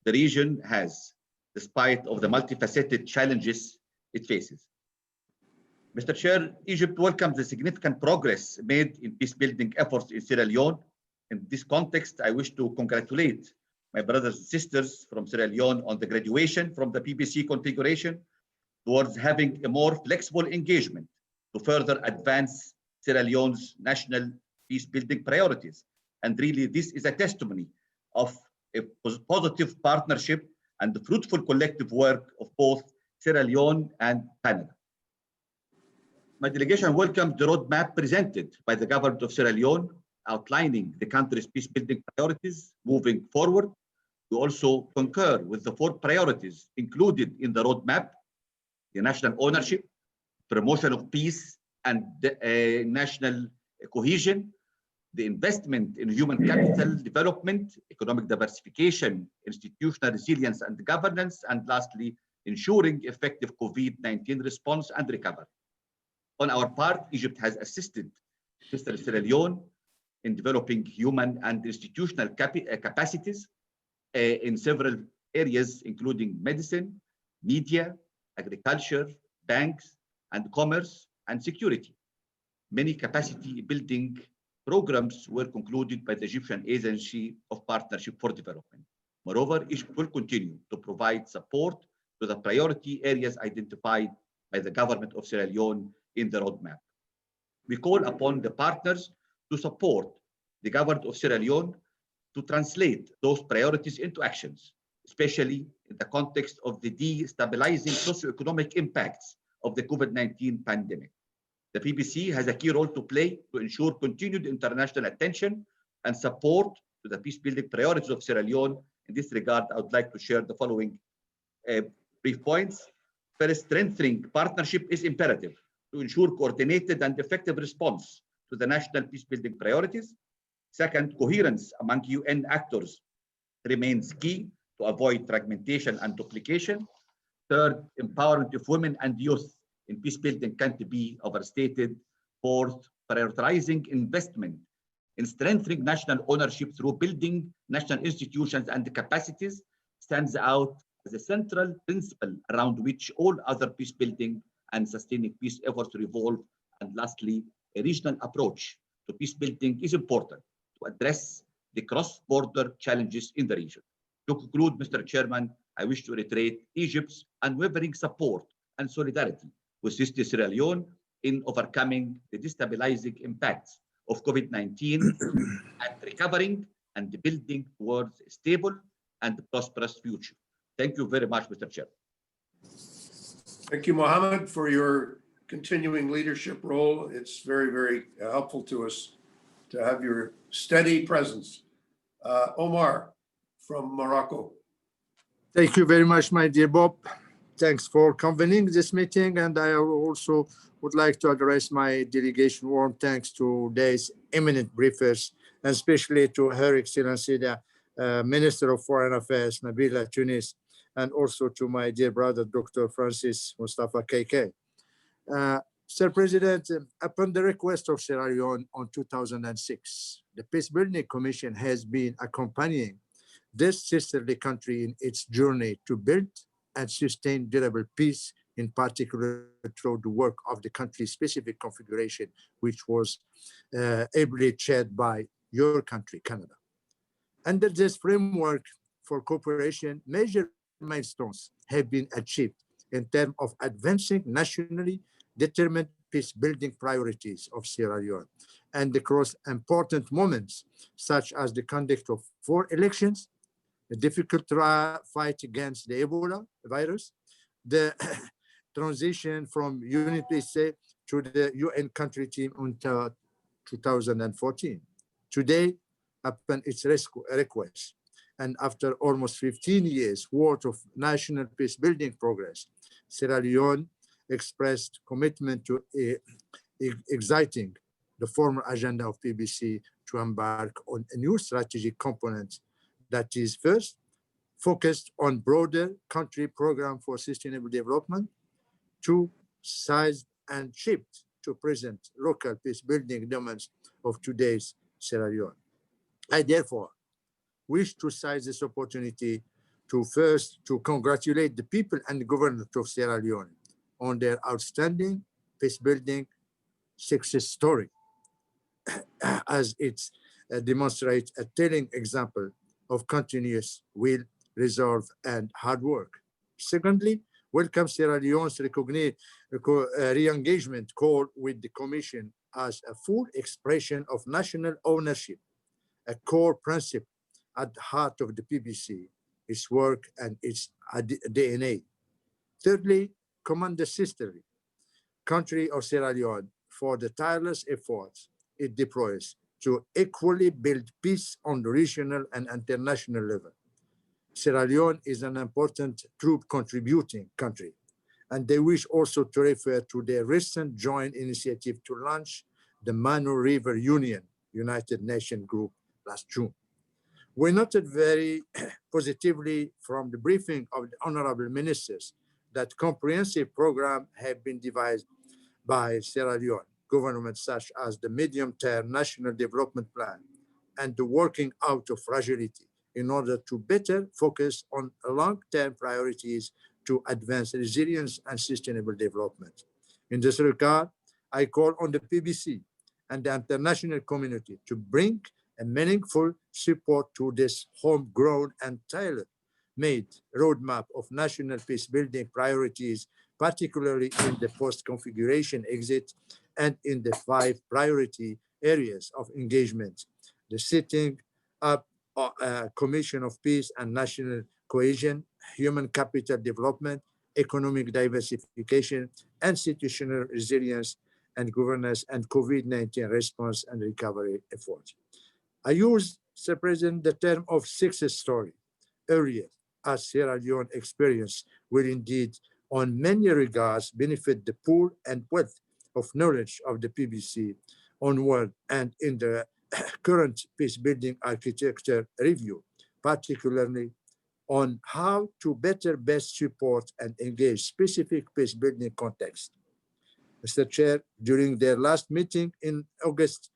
Speaker 6: the region has, despite of the multifaceted challenges it faces. Mr. Chair, Egypt welcomes the significant progress made in peace-building efforts in Sierra Leone. In this context, I wish to congratulate my brothers and sisters from Sierra Leone on the graduation from the PBC configuration towards having a more flexible engagement to further advance Sierra Leone's national peace-building priorities. And really, this is a testimony of a positive partnership and the fruitful collective work of both Sierra Leone and Canada. My delegation welcomes the roadmap presented by the government of Sierra Leone, outlining the country's peace-building priorities moving forward. We also concur with the 4 priorities included in the roadmap: the national ownership, promotion of peace and national cohesion, the investment in human capital development, economic diversification, institutional resilience and governance, and lastly, ensuring effective COVID-19 response and recovery. On our part, Egypt has assisted Sister Sierra Leone in developing human and institutional capacities in several areas, including medicine, media, agriculture, banks, and commerce and security. Many capacity building programs were concluded by the Egyptian Agency of Partnership for Development. Moreover, Egypt will continue to provide support to the priority areas identified by the government of Sierra Leone in the roadmap. We call upon the partners to support the government of Sierra Leone to translate those priorities into actions, especially in the context of the destabilizing socioeconomic impacts of the COVID-19 pandemic. The PBC has a key role to play to ensure continued international attention and support to the peace-building priorities of Sierra Leone. In this regard, I would like to share the following brief points. First, strengthening partnership is imperative to ensure coordinated and effective response to the national peace-building priorities. Second, coherence among UN actors remains key to avoid fragmentation and duplication. Third, empowerment of women and youth in peacebuilding can't be overstated. Fourth, prioritizing investment in strengthening national ownership through building national institutions and capacities stands out as a central principle around which all other peacebuilding and sustaining peace efforts revolve. And lastly, a regional approach to peacebuilding is important to address the cross-border challenges in the region. To conclude, Mr. Chairman, I wish to reiterate Egypt's unwavering support and solidarity with Sister Sierra Leone in overcoming the destabilizing impacts of COVID-19 and recovering and building towards a stable and prosperous future. Thank you very much, Mr. Chair.
Speaker 1: Thank you, Mohammed, for your continuing leadership role. It's very, very helpful to us to have your steady presence. Omar from Morocco.
Speaker 7: Thank you very much, my dear Bob. Thanks for convening this meeting. And I also would like to address my delegation warm thanks to today's eminent briefers, and especially to Her Excellency, the Minister of Foreign Affairs, Nabila Yunus, and also to my dear brother, Dr. Francis Mustafa KK. Sir President, upon the request of Sierra Leone on 2006, the Peacebuilding Commission has been accompanying this sisterly country in its journey to build and sustain durable peace, in particular through the work of the country-specific configuration, which was ably chaired by your country, Canada. Under this framework for cooperation, major milestones have been achieved in terms of advancing nationally determined peace-building priorities of Sierra Leone and across important moments, such as the conduct of 4 elections, the difficult fight against the Ebola virus, the transition from UNPC to the UN country team until 2014. Today, upon its request, and after almost 15 years worth of national peace-building progress, Sierra Leone expressed commitment to exiting the former agenda of PBC to embark on a new strategic component that is first focused on broader country program for sustainable development, 2, sized and shaped to present local peace-building demands of today's Sierra Leone. I therefore wish to seize this opportunity to first to congratulate the people and the government of Sierra Leone on their outstanding peace-building success story, as it demonstrates a telling example of continuous will, resolve, and hard work. Secondly, welcome Sierra Leone's re-engagement call with the Commission as a full expression of national ownership, a core principle at the heart of the PBC, its work and its DNA. Thirdly, commend the sisterly country of Sierra Leone for the tireless efforts it deploys to equally build peace on the regional and international level. Sierra Leone is an important troop contributing country, and they wish also to refer to their recent joint initiative to launch the Mano River Union United Nations group last June. We noted very positively from the briefing of the honorable ministers that comprehensive programs have been devised by Sierra Leone government, such as the medium-term national development plan and the working out of fragility in order to better focus on long-term priorities to advance resilience and sustainable development. In this regard, I call on the PBC and the international community to bring a meaningful support to this homegrown and tailor-made roadmap of national peace-building priorities, particularly in the post-configuration exit and in the 5 priority areas of engagement: the setting up a Commission of Peace and National Cohesion, human capital development, economic diversification, institutional resilience and governance, and COVID-19 response and recovery efforts. I used, Mr. President, the term of success story earlier, as Sierra Leone experience will indeed, on many regards, benefit the pool and wealth of knowledge of the PBC onward and in the current peace-building architecture review, particularly on how to better best support and engage specific peace-building context. Mr. Chair, during their last meeting in August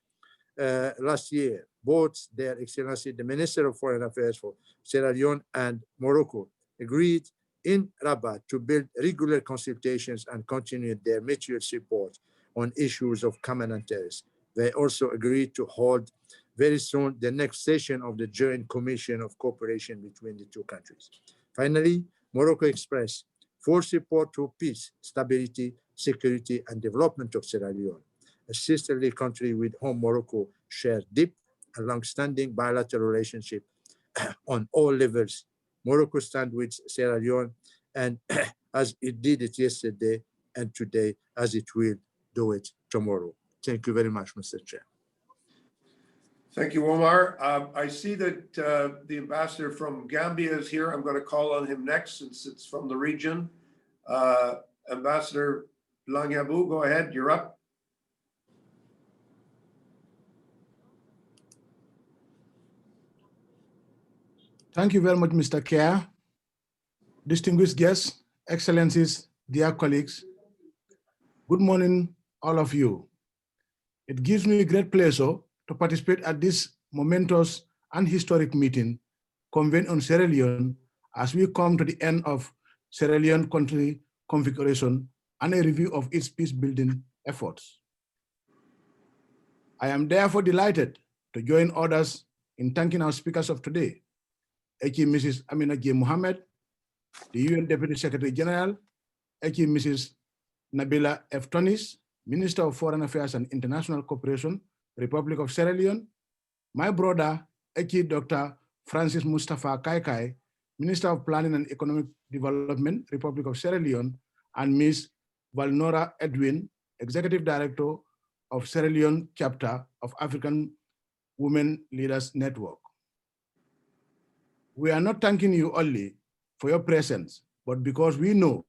Speaker 7: last year, both Their Excellency, the Minister of Foreign Affairs for Sierra Leone and Morocco, agreed in Rabat to build regular consultations and continue their mutual support on issues of common interest. They also agreed to hold very soon the next session of the Joint Commission of Cooperation between the 2 countries. Finally, Morocco expressed full support to peace, stability, security, and development of Sierra Leone, a sisterly country with whom Morocco shares deep and long-standing bilateral relationship on all levels. Morocco stands with Sierra Leone, and as it did it yesterday and today, as it will do it tomorrow. Thank you very much, Mr. Chair.
Speaker 1: Thank you, Omar. I see that the ambassador from Gambia is here. I'm going to call on him next since it's from the region. Ambassador Langyabu, go ahead, you're up.
Speaker 8: Thank you very much, Mr. Chair. Distinguished guests, excellencies, dear colleagues, good morning, all of you. It gives me great pleasure to participate at this momentous and historic meeting convened on Sierra Leone as we come to the end of Sierra Leone country configuration and a review of its peace-building efforts. I am therefore delighted to join others in thanking our speakers of today, Eki Mrs. Amina J. Mohammed, the UN Deputy Secretary General, Eki Mrs. Nabila F. Tonis, Minister of Foreign Affairs and International Cooperation, Republic of Sierra Leone, my brother, Eki Dr. Francis Mustafa Kaikai, Minister of Planning and Economic Development, Republic of Sierra Leone, and Ms. Valnora Edwin, Executive Director of Sierra Leone Chapter of African Women Leaders Network. We are not thanking you only for your presence, but because we know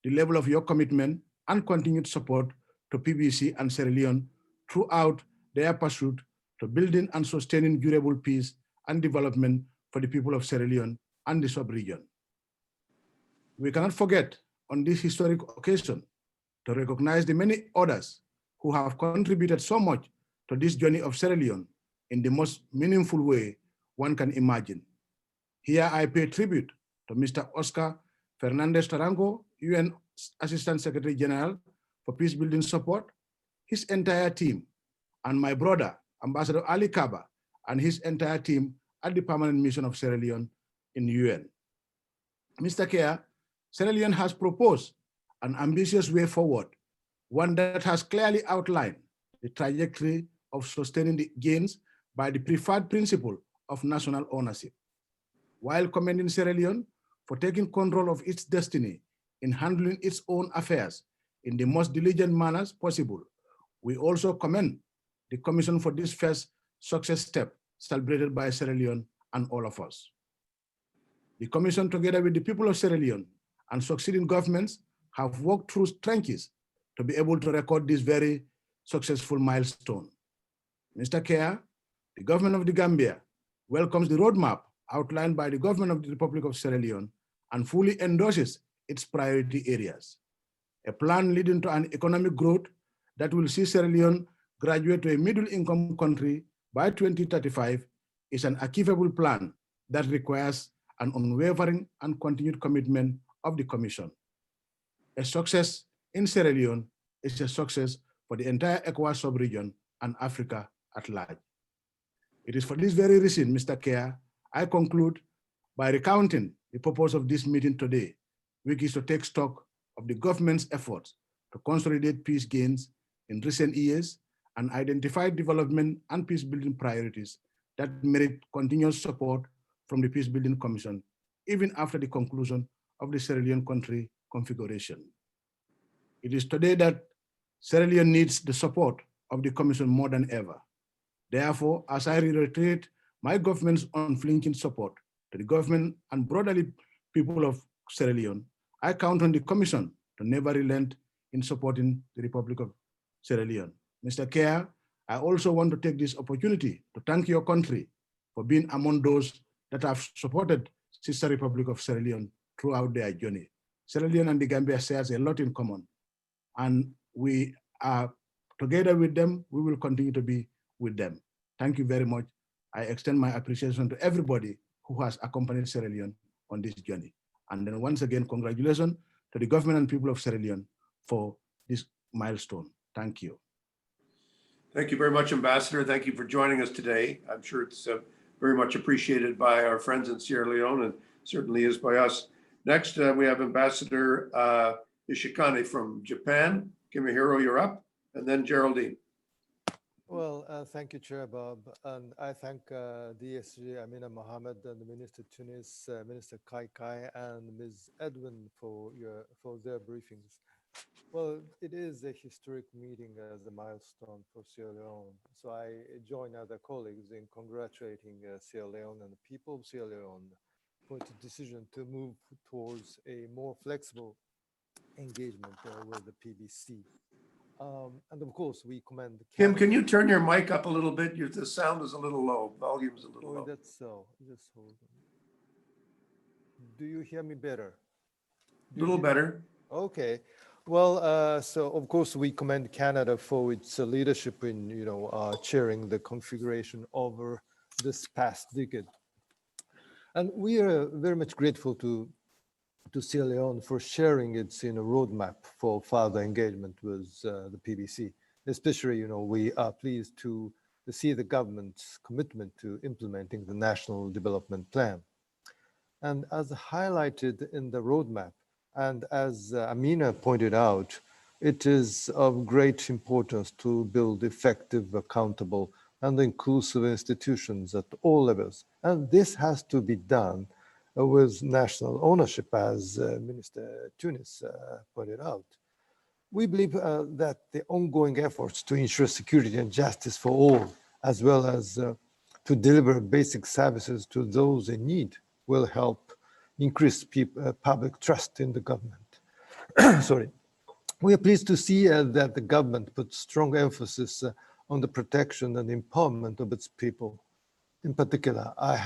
Speaker 8: the level of your commitment and continued support to PBC and Sierra Leone throughout their pursuit to building and sustaining durable peace and development for the people of Sierra Leone and the sub-region. We cannot forget on this historic occasion to recognize the many others who have contributed so much to this journey of Sierra Leone in the most meaningful way one can imagine. Here I pay tribute to Mr. Oscar Fernandez Tarango, UN Assistant Secretary General for Peacebuilding Support, his entire team, and my brother, Ambassador Ali Kaba, and his entire team at the Permanent Mission of Sierra Leone in the UN. Mr. Kea, Sierra Leone has proposed an ambitious way forward, one that has clearly outlined the trajectory of sustaining the gains by the preferred principle of national ownership. While commending Sierra Leone for taking control of its destiny in handling its own affairs in the most diligent manners possible, we also commend the Commission for this first success step celebrated by Sierra Leone and all of us. The Commission, together with the people of Sierra Leone and succeeding governments, have worked through trenches to be able to record this very successful milestone. Mr. Kea, the government of the Gambia welcomes the roadmap outlined by the government of the Republic of Sierra Leone and fully endorses its priority areas. A plan leading to an economic growth that will see Sierra Leone graduate to a middle-income country by 2035 is an achievable plan that requires an unwavering and continued commitment of the Commission. A success in Sierra Leone is a success for the entire ECOWAS sub-region and Africa at large. It is for this very reason, Mr. Kea, I conclude by recounting the purpose of this meeting today, which is to take stock of the government's efforts to consolidate peace gains in recent years and identify development and peace-building priorities that merit continuous support from the Peacebuilding Commission, even after the conclusion of the Sierra Leone country configuration. It is today that Sierra Leone needs the support of the Commission more than ever. Therefore, as I reiterate my government's unflinching support to the government and broadly people of Sierra Leone, I count on the Commission to never relent in supporting the Republic of Sierra Leone. Mr. Kea, I also want to take this opportunity to thank your country for being among those that have supported Sister Republic of Sierra Leone throughout their journey. Sierra Leone and the Gambia shares a lot in common, and we are together with them. We will continue to be with them. Thank you very much. I extend my appreciation to everybody who has accompanied Sierra Leone on this journey. And then once again, congratulations to the government and people of Sierra Leone for this milestone. Thank you.
Speaker 1: Thank you very much, Ambassador. Thank you for joining us today. I'm sure it's very much appreciated by our friends in Sierra Leone and certainly is by us. Next, we have Ambassador Ishikane from Japan. Kimihiro, you're up, and then Geraldine.
Speaker 9: Well, thank you, Chair Bob, and I thank DSG Amina Mohammed and the Minister Tunis, Minister Kaikai, and Ms. Edwin for their briefings. Well, it is a historic meeting as a milestone for Sierra Leone, so I join other colleagues in congratulating Sierra Leone and the people of Sierra Leone for its decision to move towards a more flexible engagement with the PBC. And of course, we commend
Speaker 1: Kim, can you turn your mic up a little bit? The sound is a little low. Volume is a little low.
Speaker 9: That's so. Just hold on. Do you hear me better?
Speaker 1: A little better.
Speaker 9: Okay. Well, so of course we commend Canada for its leadership in, chairing the configuration over this past decade. And we are very much grateful to Sierra Leone for sharing its roadmap for further engagement with the PBC. Especially, we are pleased to see the government's commitment to implementing the National Development Plan. And as highlighted in the roadmap, and as Amina pointed out, it is of great importance to build effective, accountable, and inclusive institutions at all levels. And this has to be done with national ownership, as Minister Tunis pointed out. We believe that the ongoing efforts to ensure security and justice for all, as well as to deliver basic services to those in need, will help increase public trust in the government. Sorry. We are pleased to see that the government puts strong emphasis on the protection and empowerment of its people. In particular, I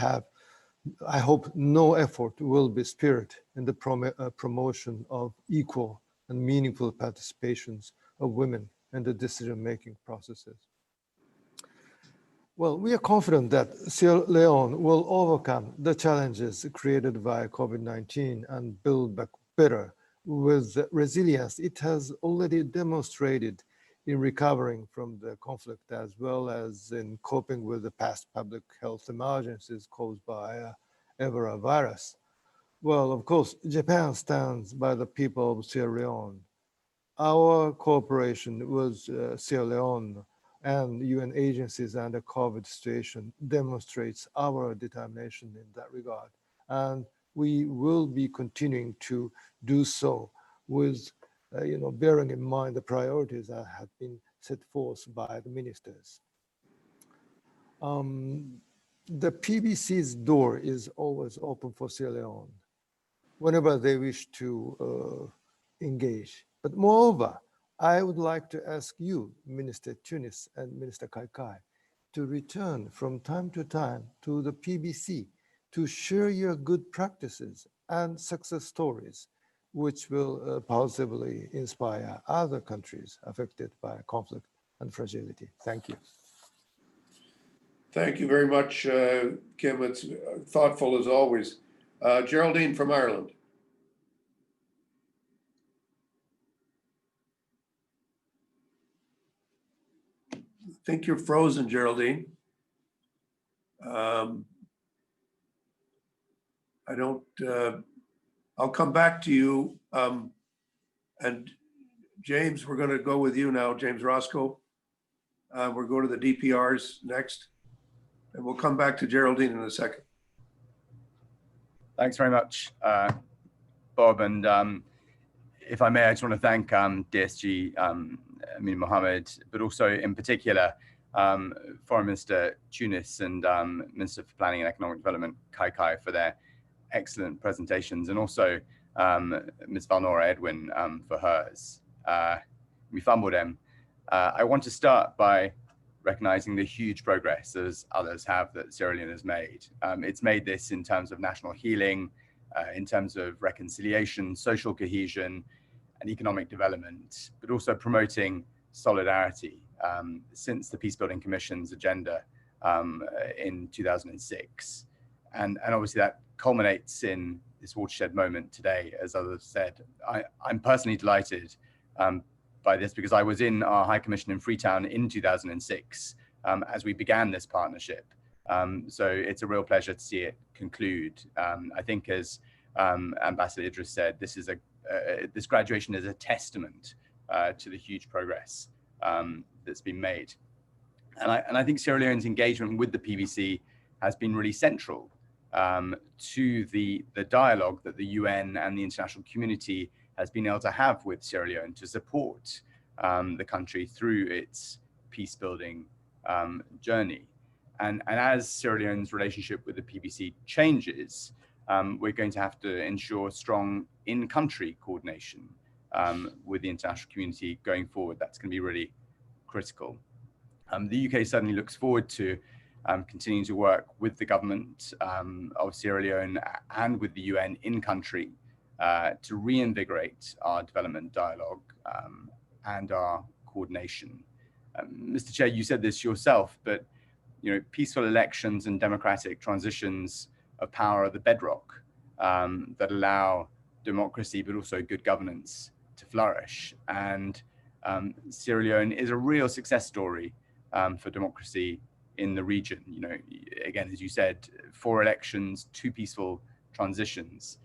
Speaker 9: hope no effort will be spared in the promotion of equal and meaningful participations of women in the decision-making processes. Well, we are confident that Sierra Leone will overcome the challenges created by COVID-19 and build back better with resilience it has already demonstrated in recovering from the conflict, as well as in coping with the past public health emergencies caused by Ebola virus. Well, of course, Japan stands by the people of Sierra Leone. Our cooperation with Sierra Leone and UN agencies under COVID situation demonstrates our determination in that regard. And we will be continuing to do so with, bearing in mind the priorities that have been set forth by the ministers. The PBC's door is always open for Sierra Leone whenever they wish to engage. But moreover, I would like to ask you, Minister Tunis and Minister Kaikai, to return from time to time to the PBC to share your good practices and success stories, which will possibly inspire other countries affected by conflict and fragility. Thank you.
Speaker 1: Thank you very much, Kim. It's thoughtful as always. Geraldine from Ireland. I think you're frozen, Geraldine. I don't, I'll come back to you. And James, we're going to go with you now, James Roscoe. We're going to the DPRs next, and we'll come back to Geraldine in a second.
Speaker 10: Thanks very much, Bob. And if I may, I just want to thank DSG, Amin Mohammed, but also in particular, Foreign Minister Tunis and Minister for Planning and Economic Development, Kaikai, for their excellent presentations, and also Ms. Valnora Edwin for hers. We fumbled them. I want to start by recognizing the huge progress, as others have, that Sierra Leone has made. It's made this in terms of national healing, in terms of reconciliation, social cohesion, and economic development, but also promoting solidarity since the Peacebuilding Commission's agenda in 2006. And obviously that culminates in this watershed moment today, as others said. I'm personally delighted by this because I was in our High Commission in Freetown in 2006 as we began this partnership. So it's a real pleasure to see it conclude. I think, as Ambassador Idris said, this graduation is a testament to the huge progress that's been made. And I think Sierra Leone's engagement with the PBC has been really central to the dialogue that the UN and the international community has been able to have with Sierra Leone to support the country through its peace building journey. And as Sierra Leone's relationship with the PBC changes, we're going to have to ensure strong in-country coordination with the international community going forward. That's going to be really critical. The UK certainly looks forward to continuing to work with the government of Sierra Leone and with the UN in country to reinvigorate our development dialogue and our coordination. Mr. Chair, you said this yourself, but peaceful elections and democratic transitions of power are the bedrock that allow democracy, but also good governance to flourish. And Sierra Leone is a real success story for democracy in the region. You know, again, as you said, 4 elections, 2 peaceful transitions.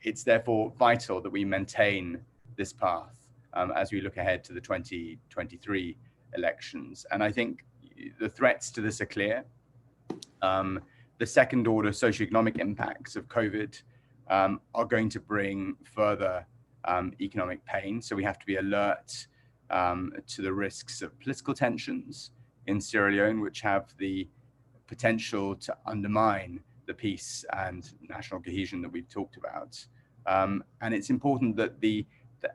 Speaker 10: It's therefore vital that we maintain this path as we look ahead to the 2023 elections. And I think the threats to this are clear. The second order socioeconomic impacts of COVID are going to bring further economic pain. So we have to be alert to the risks of political tensions in Sierra Leone, which have the potential to undermine the peace and national cohesion that we've talked about. And it's important that the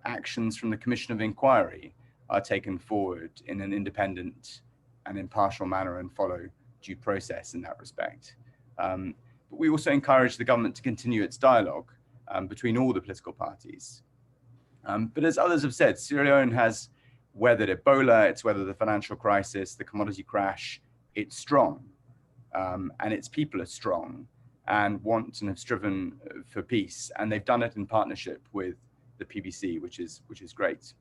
Speaker 10: actions from the Commission of Inquiry are taken forward in an independent and impartial manner and follow due process in that respect. But we also encourage the government to continue its dialogue between all the political parties. But as others have said, Sierra Leone has weathered Ebola, it's weathered the financial crisis, the commodity crash. It's strong, and its people are strong and want and have striven for peace, and they've done it in partnership with the PBC, which is great.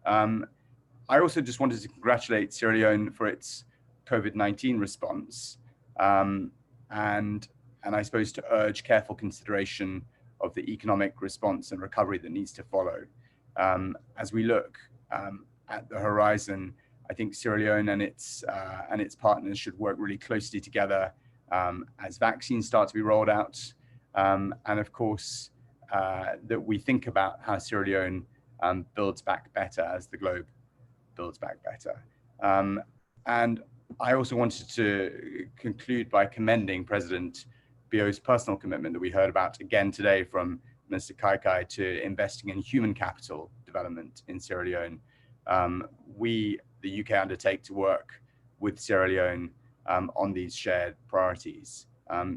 Speaker 10: I also just wanted to congratulate Sierra Leone for its COVID-19 response, and I suppose to urge careful consideration of the economic response and recovery that needs to follow. As we look at the horizon, I think Sierra Leone and its partners should work really closely together as vaccines start to be rolled out, and of course that we think about how Sierra Leone builds back better as the globe builds back better. And I also wanted to conclude by commending President Bio's personal commitment that we heard about again today from Minister Kaikai to investing in human capital development in Sierra Leone. We, the UK, undertake to work with Sierra Leone on these shared priorities,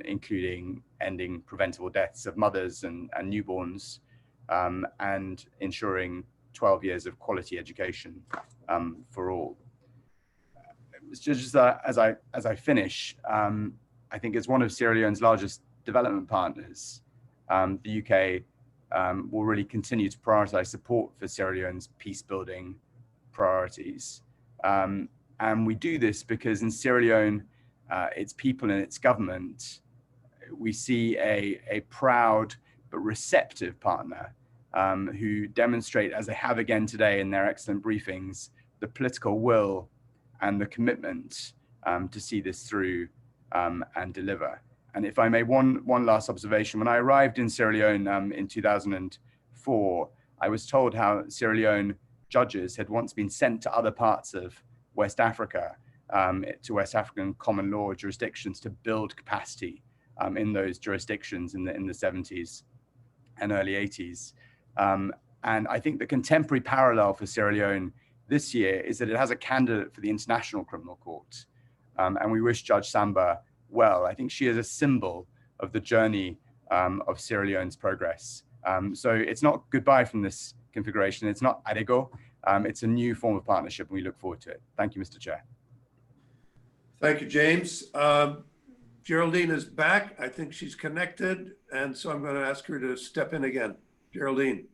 Speaker 10: including ending preventable deaths of mothers and newborns, and ensuring 12 years of quality education for all. Just as I finish, I think as one of Sierra Leone's largest development partners, the UK will really continue to prioritize support for Sierra Leone's peace building priorities. And we do this because in Sierra Leone, its people and its government, we see a proud but receptive partner who demonstrate, as they have again today in their excellent briefings, the political will and the commitment to see this through and deliver. And if I may, one last observation. When I arrived in Sierra Leone in 2004, I was told how Sierra Leone judges had once been sent to other parts of West Africa, to West African common law jurisdictions to build capacity in those jurisdictions in the 70s and early 80s. And I think the contemporary parallel for Sierra Leone this year is that it has a candidate for the International Criminal Court. And we wish Judge Samba well. I think she is a symbol of the journey of Sierra Leone's progress. So it's not goodbye from this configuration. It's not adigo. It's a new form of partnership, and we look forward to it. Thank you, Mr. Chair.
Speaker 1: Thank you, James. Geraldine is back. I think she's connected. And so I'm going to ask her to step in again. Geraldine.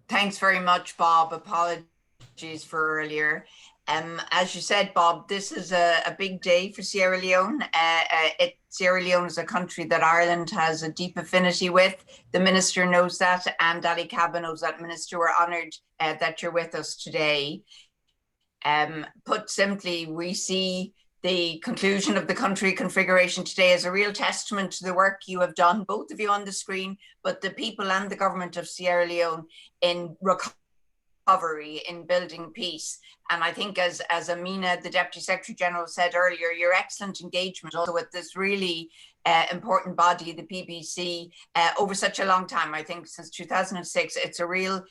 Speaker 11: Thanks very much, Bob. Apologies for earlier. As you said, Bob, this is a big day for Sierra Leone. Sierra Leone is a country that Ireland has a deep affinity with. The Minister knows that, and Ali Kaba knows that. Minister, we're honoured that you're with us today. Put simply, we see the conclusion of the country configuration today as a real testament to the work you have done, both of you on the screen, but the people and the government of Sierra Leone in recovery, in building peace. And I think as Amina, the Deputy Secretary General, said earlier, your excellent engagement also with this really important body, the PBC, over such a long time, I think since 2006, it's a real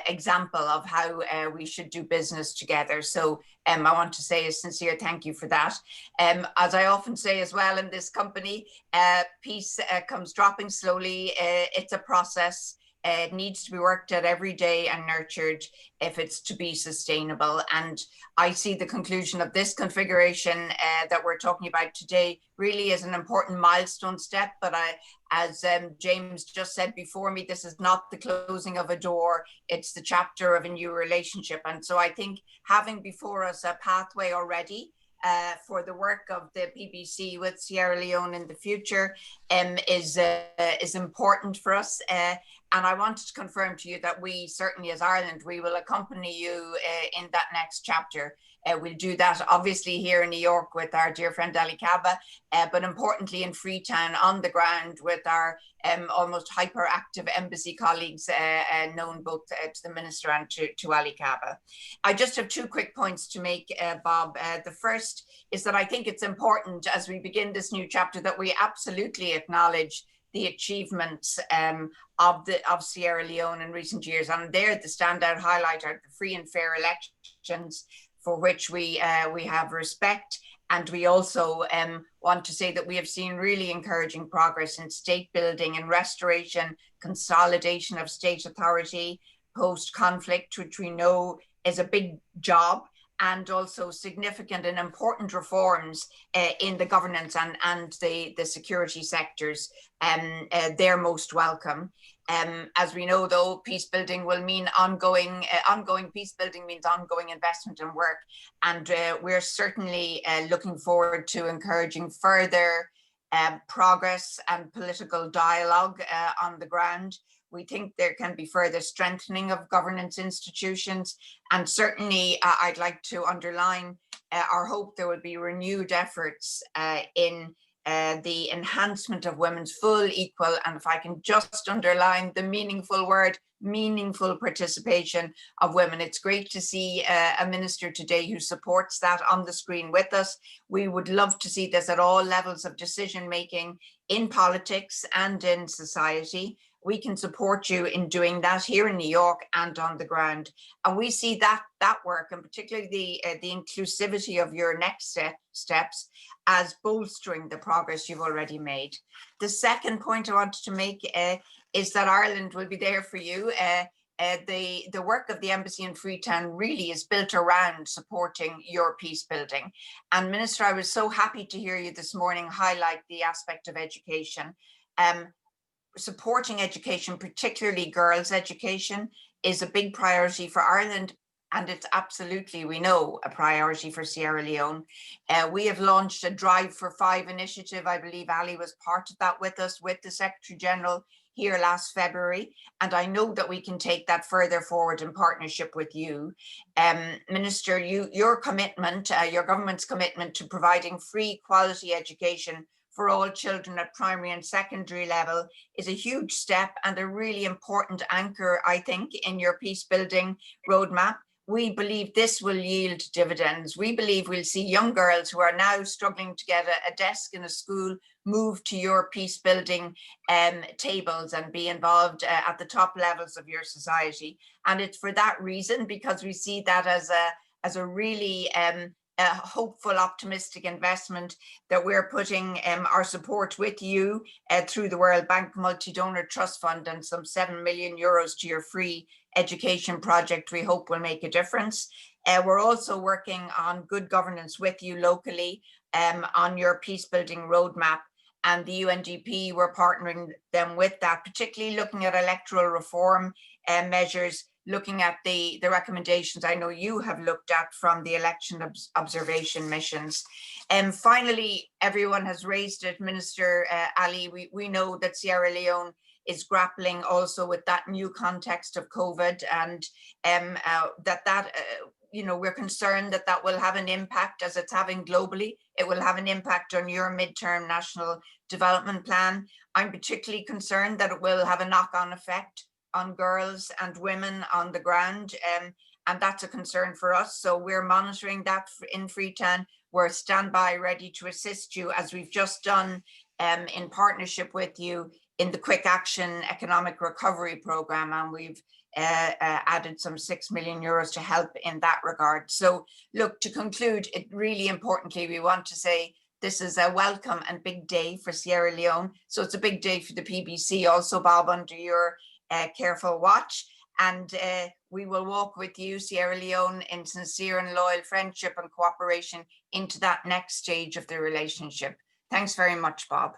Speaker 11: example of how we should do business together. So I want to say a sincere thank you for that. As I often say as well in this company, peace comes dropping slowly. It's a process. It needs to be worked at every day and nurtured if it's to be sustainable. And I see the conclusion of this configuration that we're talking about today really as an important milestone step. But as James just said before me, this is not the closing of a door, it's the chapter of a new relationship. And so I think having before us a pathway already for the work of the PBC with Sierra Leone in the future is important for us. And I wanted to confirm to you that we certainly as Ireland, we will accompany you in that next chapter. We'll do that obviously here in New York with our dear friend Ali Kaba, but importantly in Freetown on the ground with our almost hyperactive embassy colleagues known both to the Minister and to Ali Kaba. I just have two quick points to make, Bob. The first is that I think it's important as we begin this new chapter that we absolutely acknowledge the achievements of Sierra Leone in recent years. And there the standout highlight are the free and fair elections, for which we have respect. And we also want to say that we have seen really encouraging progress in state building and restoration, consolidation of state authority, post-conflict, which we know is a big job, and also significant and important reforms in the governance and the security sectors. They're most welcome. As we know, though, peace building will mean ongoing peace building means ongoing investment and work. And we're certainly looking forward to encouraging further progress and political dialogue on the ground. We think there can be further strengthening of governance institutions. And certainly I'd like to underline our hope there will be renewed efforts in the enhancement of women's full, equal, and if I can just underline the meaningful word, meaningful participation of women. It's great to see a minister today who supports that on the screen with us. We would love to see this at all levels of decision making in politics and in society. We can support you in doing that here in New York and on the ground. And we see that work, and particularly the inclusivity of your next steps, as bolstering the progress you've already made. The second point I wanted to make is that Ireland will be there for you. The work of the embassy in Freetown really is built around supporting your peace building. And Minister, I was so happy to hear you this morning highlight the aspect of education. Supporting education, particularly girls' education, is a big priority for Ireland, and it's absolutely, we know, a priority for Sierra Leone. We have launched a Drive for 5 initiative. I believe Ali was part of that with us, with the Secretary General here last February, and I know that we can take that further forward in partnership with you. Minister, your commitment, your government's commitment to providing free quality education for all children at primary and secondary level is a huge step and a really important anchor, I think, in your peace building roadmap. We believe this will yield dividends. We believe we'll see young girls who are now struggling to get a desk in a school move to your peace building tables and be involved at the top levels of your society. And it's for that reason, because we see that as a really hopeful, optimistic investment, that we're putting our support with you through the World Bank Multi-Donor Trust Fund and some 7 million euros to your free education project we hope will make a difference. We're also working on good governance with you locally on your peace building roadmap, and the UNDP, we're partnering them with that, particularly looking at electoral reform measures, looking at the recommendations I know you have looked at from the election observation missions. And finally, everyone has raised it, Minister Ali, we know that Sierra Leone is grappling also with that new context of COVID, and we're concerned that will have an impact, as it's having globally. It will have an impact on your midterm national development plan. I'm particularly concerned that it will have a knock-on effect on girls and women on the ground, and that's a concern for us. So we're monitoring that in Freetown. We're standby, ready to assist you, as we've just done in partnership with you in the Quick Action Economic Recovery Programme, and we've added some 6 million euros to help in that regard. So look, to conclude, it really importantly, we want to say this is a welcome and big day for Sierra Leone. So it's a big day for the PBC also, Bob, under your careful watch. And we will walk with you, Sierra Leone, in sincere and loyal friendship and cooperation into that next stage of the relationship. Thanks very much, Bob.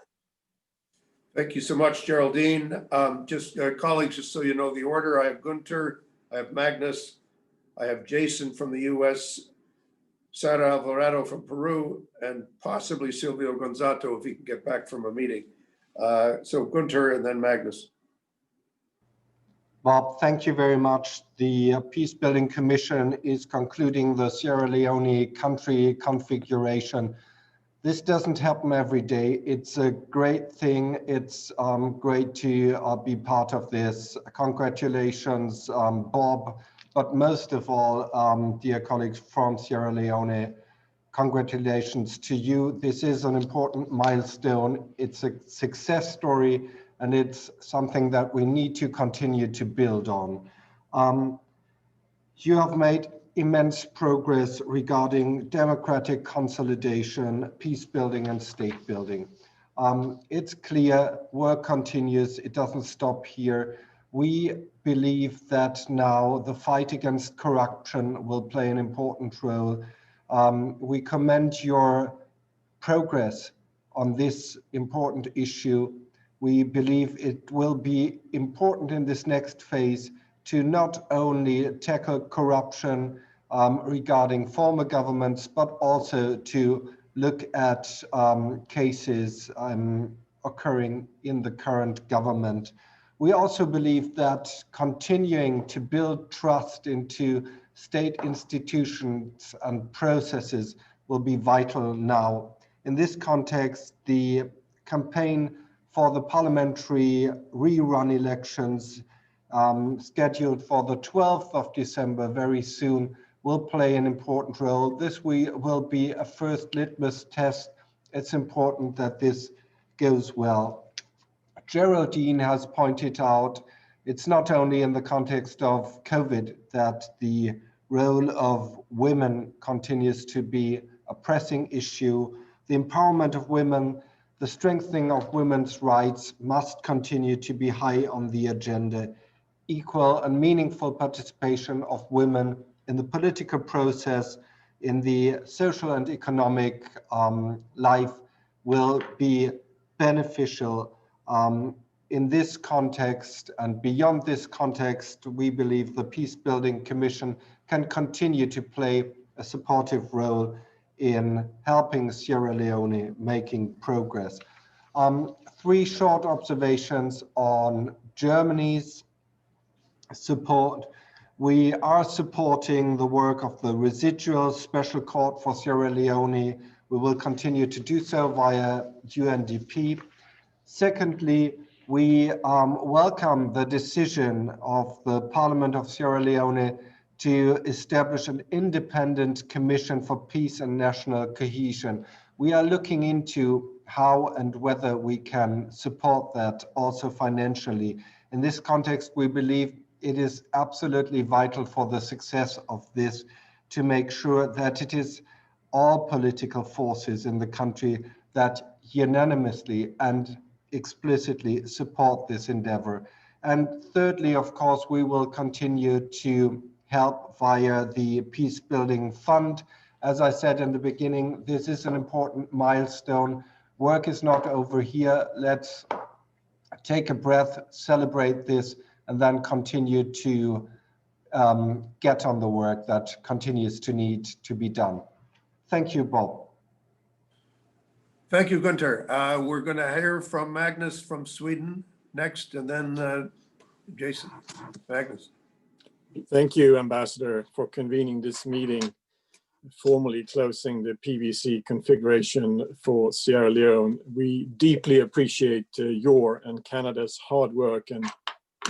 Speaker 1: Thank you so much, Geraldine. Colleagues, just so you know the order, I have Gunter, I have Magnus, I have Jason from the US, Sara Alvarado from Peru, and possibly Silvio Gonzato if he can get back from a meeting. So Gunter and then Magnus.
Speaker 12: Bob, thank you very much. The Peace Building Commission is concluding the Sierra Leone country configuration. This doesn't happen every day. It's a great thing. It's great to be part of this. Congratulations, Bob. But most of all, dear colleagues from Sierra Leone, congratulations to you. This is an important milestone. It's a success story, and it's something that we need to continue to build on. You have made immense progress regarding democratic consolidation, peace building, and state building. It's clear work continues. It doesn't stop here. We believe that now the fight against corruption will play an important role. We commend your progress on this important issue. We believe it will be important in this next phase to not only tackle corruption regarding former governments, but also to look at cases occurring in the current government. We also believe that continuing to build trust into state institutions and processes will be vital now. In this context, the campaign for the parliamentary rerun elections scheduled for the 12th of December very soon will play an important role. This will be a first litmus test. It's important that this goes well. Geraldine has pointed out it's not only in the context of COVID that the role of women continues to be a pressing issue. The empowerment of women, the strengthening of women's rights must continue to be high on the agenda. Equal and meaningful participation of women in the political process, in the social and economic life will be beneficial. In this context and beyond this context, we believe the Peace Building Commission can continue to play a supportive role in helping Sierra Leone making progress. 3 short observations on Germany's support. We are supporting the work of the Residual Special Court for Sierra Leone. We will continue to do so via UNDP. Secondly, we welcome the decision of the Parliament of Sierra Leone to establish an independent commission for peace and national cohesion. We are looking into how and whether we can support that also financially. In this context, we believe it is absolutely vital for the success of this to make sure that it is all political forces in the country that unanimously and explicitly support this endeavor. And thirdly, of course, we will continue to help via the Peace Building Fund. As I said in the beginning, this is an important milestone. Work is not over here. Let's take a breath, celebrate this, and then continue to get on the work that continues to need to be done. Thank you, Bob.
Speaker 1: Thank you, Gunter. We're going to hear from Magnus from Sweden next, and then Jason. Magnus.
Speaker 13: Thank you, Ambassador, for convening this meeting, formally closing the PBC configuration for Sierra Leone. We deeply appreciate your and Canada's hard work and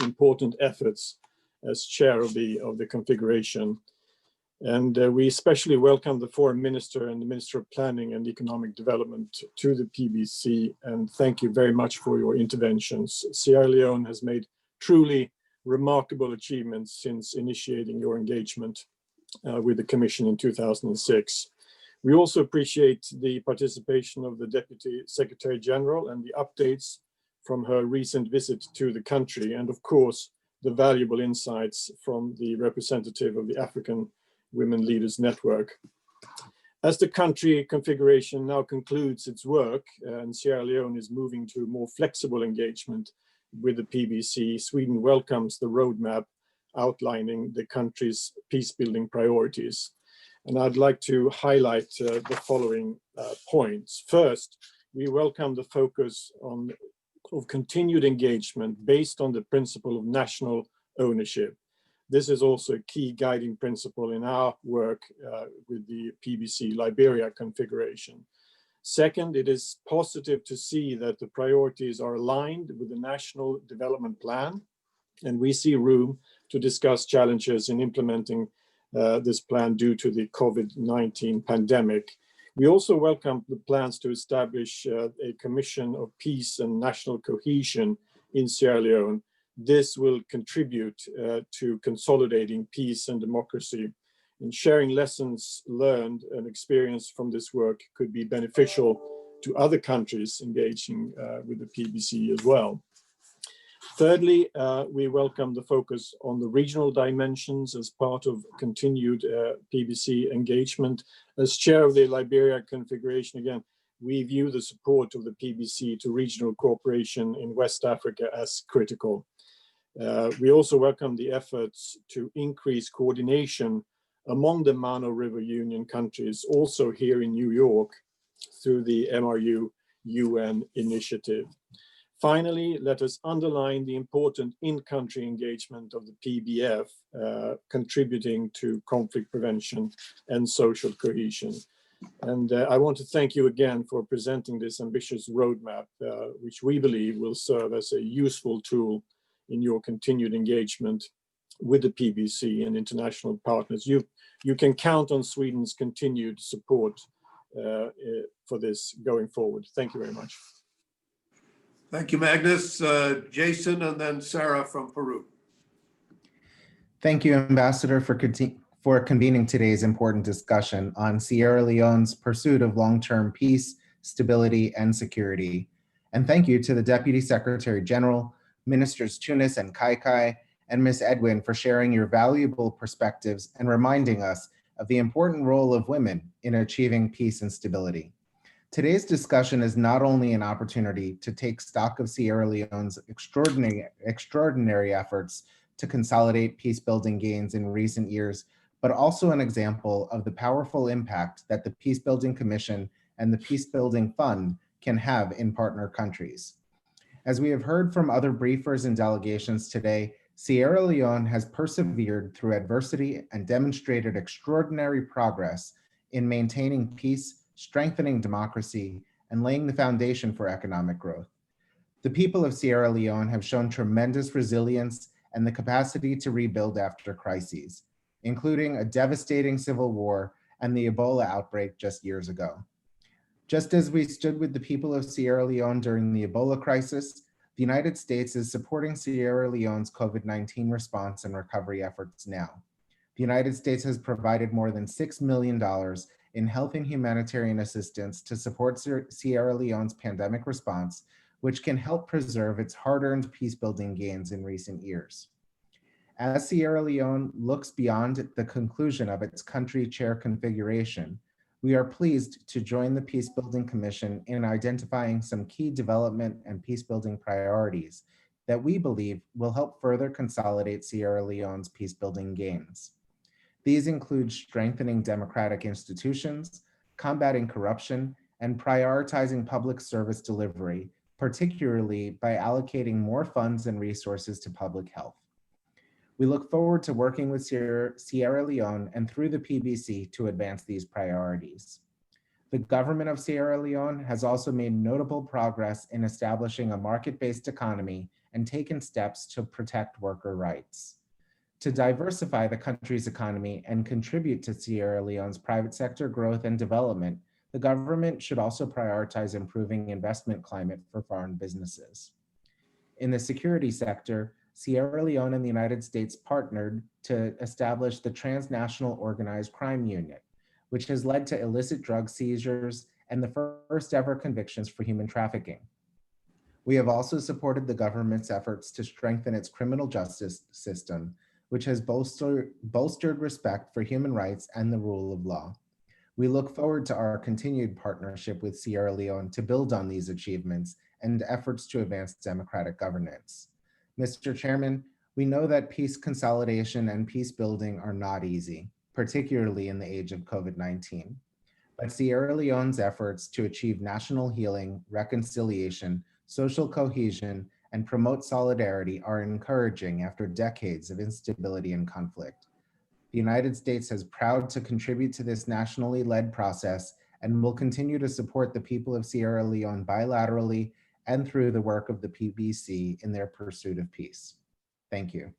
Speaker 13: important efforts as chair of the configuration. And we especially welcome the Foreign Minister and the Minister of Planning and Economic Development to the PBC, and thank you very much for your interventions. Sierra Leone has made truly remarkable achievements since initiating your engagement with the Commission in 2006. We also appreciate the participation of the Deputy Secretary General and the updates from her recent visit to the country, and of course, the valuable insights from the representative of the African Women Leaders Network. As the country configuration now concludes its work and Sierra Leone is moving to more flexible engagement with the PBC, Sweden welcomes the roadmap outlining the country's peace-building priorities. And I'd like to highlight the following points. First, we welcome the focus of continued engagement based on the principle of national ownership. This is also a key guiding principle in our work with the PBC Liberia configuration. Second, it is positive to see that the priorities are aligned with the National Development Plan, and we see room to discuss challenges in implementing this plan due to the COVID-19 pandemic. We also welcome the plans to establish a Commission of Peace and National Cohesion in Sierra Leone. This will contribute to consolidating peace and democracy. And sharing lessons learned and experience from this work could be beneficial to other countries engaging with the PBC as well. Thirdly, we welcome the focus on the regional dimensions as part of continued PBC engagement. As chair of the Liberia configuration, again, we view the support of the PBC to regional cooperation in West Africa as critical. We also welcome the efforts to increase coordination among the Mano River Union countries, also here in New York, through the MRU UN initiative. Finally, let us underline the important in-country engagement of the PBF, contributing to conflict prevention and social cohesion. And I want to thank you again for presenting this ambitious roadmap, which we believe will serve as a useful tool in your continued engagement with the PBC and international partners. You can count on Sweden's continued support for this going forward. Thank you very much.
Speaker 1: Thank you, Magnus. Jason, and then Sarah from Peru.
Speaker 14: Thank you, Ambassador, for convening today's important discussion on Sierra Leone's pursuit of long-term peace, stability, and security. And thank you to the Deputy Secretary General, Ministers Tunis and Kaikai, and Ms. Edwin for sharing your valuable perspectives and reminding us of the important role of women in achieving peace and stability. Today's discussion is not only an opportunity to take stock of Sierra Leone's extraordinary efforts to consolidate peace-building gains in recent years, but also an example of the powerful impact that the Peacebuilding Commission and the Peacebuilding Fund can have in partner countries. As we have heard from other briefers and delegations today, Sierra Leone has persevered through adversity and demonstrated extraordinary progress in maintaining peace, strengthening democracy, and laying the foundation for economic growth. The people of Sierra Leone have shown tremendous resilience and the capacity to rebuild after crises, including a devastating civil war and the Ebola outbreak just years ago. Just as we stood with the people of Sierra Leone during the Ebola crisis, the United States is supporting Sierra Leone's COVID-19 response and recovery efforts now. The United States has provided more than $6 million in health and humanitarian assistance to support Sierra Leone's pandemic response, which can help preserve its hard-earned peace-building gains in recent years. As Sierra Leone looks beyond the conclusion of its country chair configuration, we are pleased to join the Peacebuilding Commission in identifying some key development and peacebuilding priorities that we believe will help further consolidate Sierra Leone's peacebuilding gains. These include strengthening democratic institutions, combating corruption, and prioritizing public service delivery, particularly by allocating more funds and resources to public health. We look forward to working with Sierra Leone and through the PBC to advance these priorities. The government of Sierra Leone has also made notable progress in establishing a market-based economy and taken steps to protect worker rights. To diversify the country's economy and contribute to Sierra Leone's private sector growth and development, the government should also prioritize improving investment climate for foreign businesses. In the security sector, Sierra Leone and the United States partnered to establish the Transnational Organized Crime Unit, which has led to illicit drug seizures and the first ever convictions for human trafficking. We have also supported the government's efforts to strengthen its criminal justice system, which has bolstered respect for human rights and the rule of law. We look forward to our continued partnership with Sierra Leone to build on these achievements and efforts to advance democratic governance. Mr. Chairman, we know that peace consolidation and peace building are not easy, particularly in the age of COVID-19. But Sierra Leone's efforts to achieve national healing, reconciliation, social cohesion, and promote solidarity are encouraging after decades of instability and conflict. The United States is proud to contribute to this nationally led process and will continue to support the people of Sierra Leone bilaterally and through the work of the PBC in their pursuit of peace. Thank you.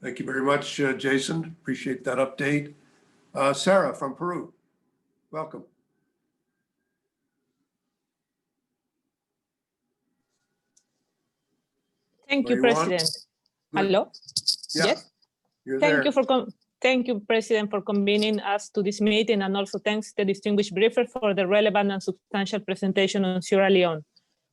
Speaker 1: Thank you very much, Jason. Appreciate that update. Sarah from Peru, welcome.
Speaker 15: Thank you,
Speaker 1: Are you on?
Speaker 15: President.
Speaker 1: Good.
Speaker 15: Hello?
Speaker 1: Yeah,
Speaker 15: Yes.
Speaker 1: you're
Speaker 15: Thank
Speaker 1: there.
Speaker 15: you thank you, President, for convening us to this meeting, and also thanks the distinguished briefer for the relevant and substantial presentation on Sierra Leone.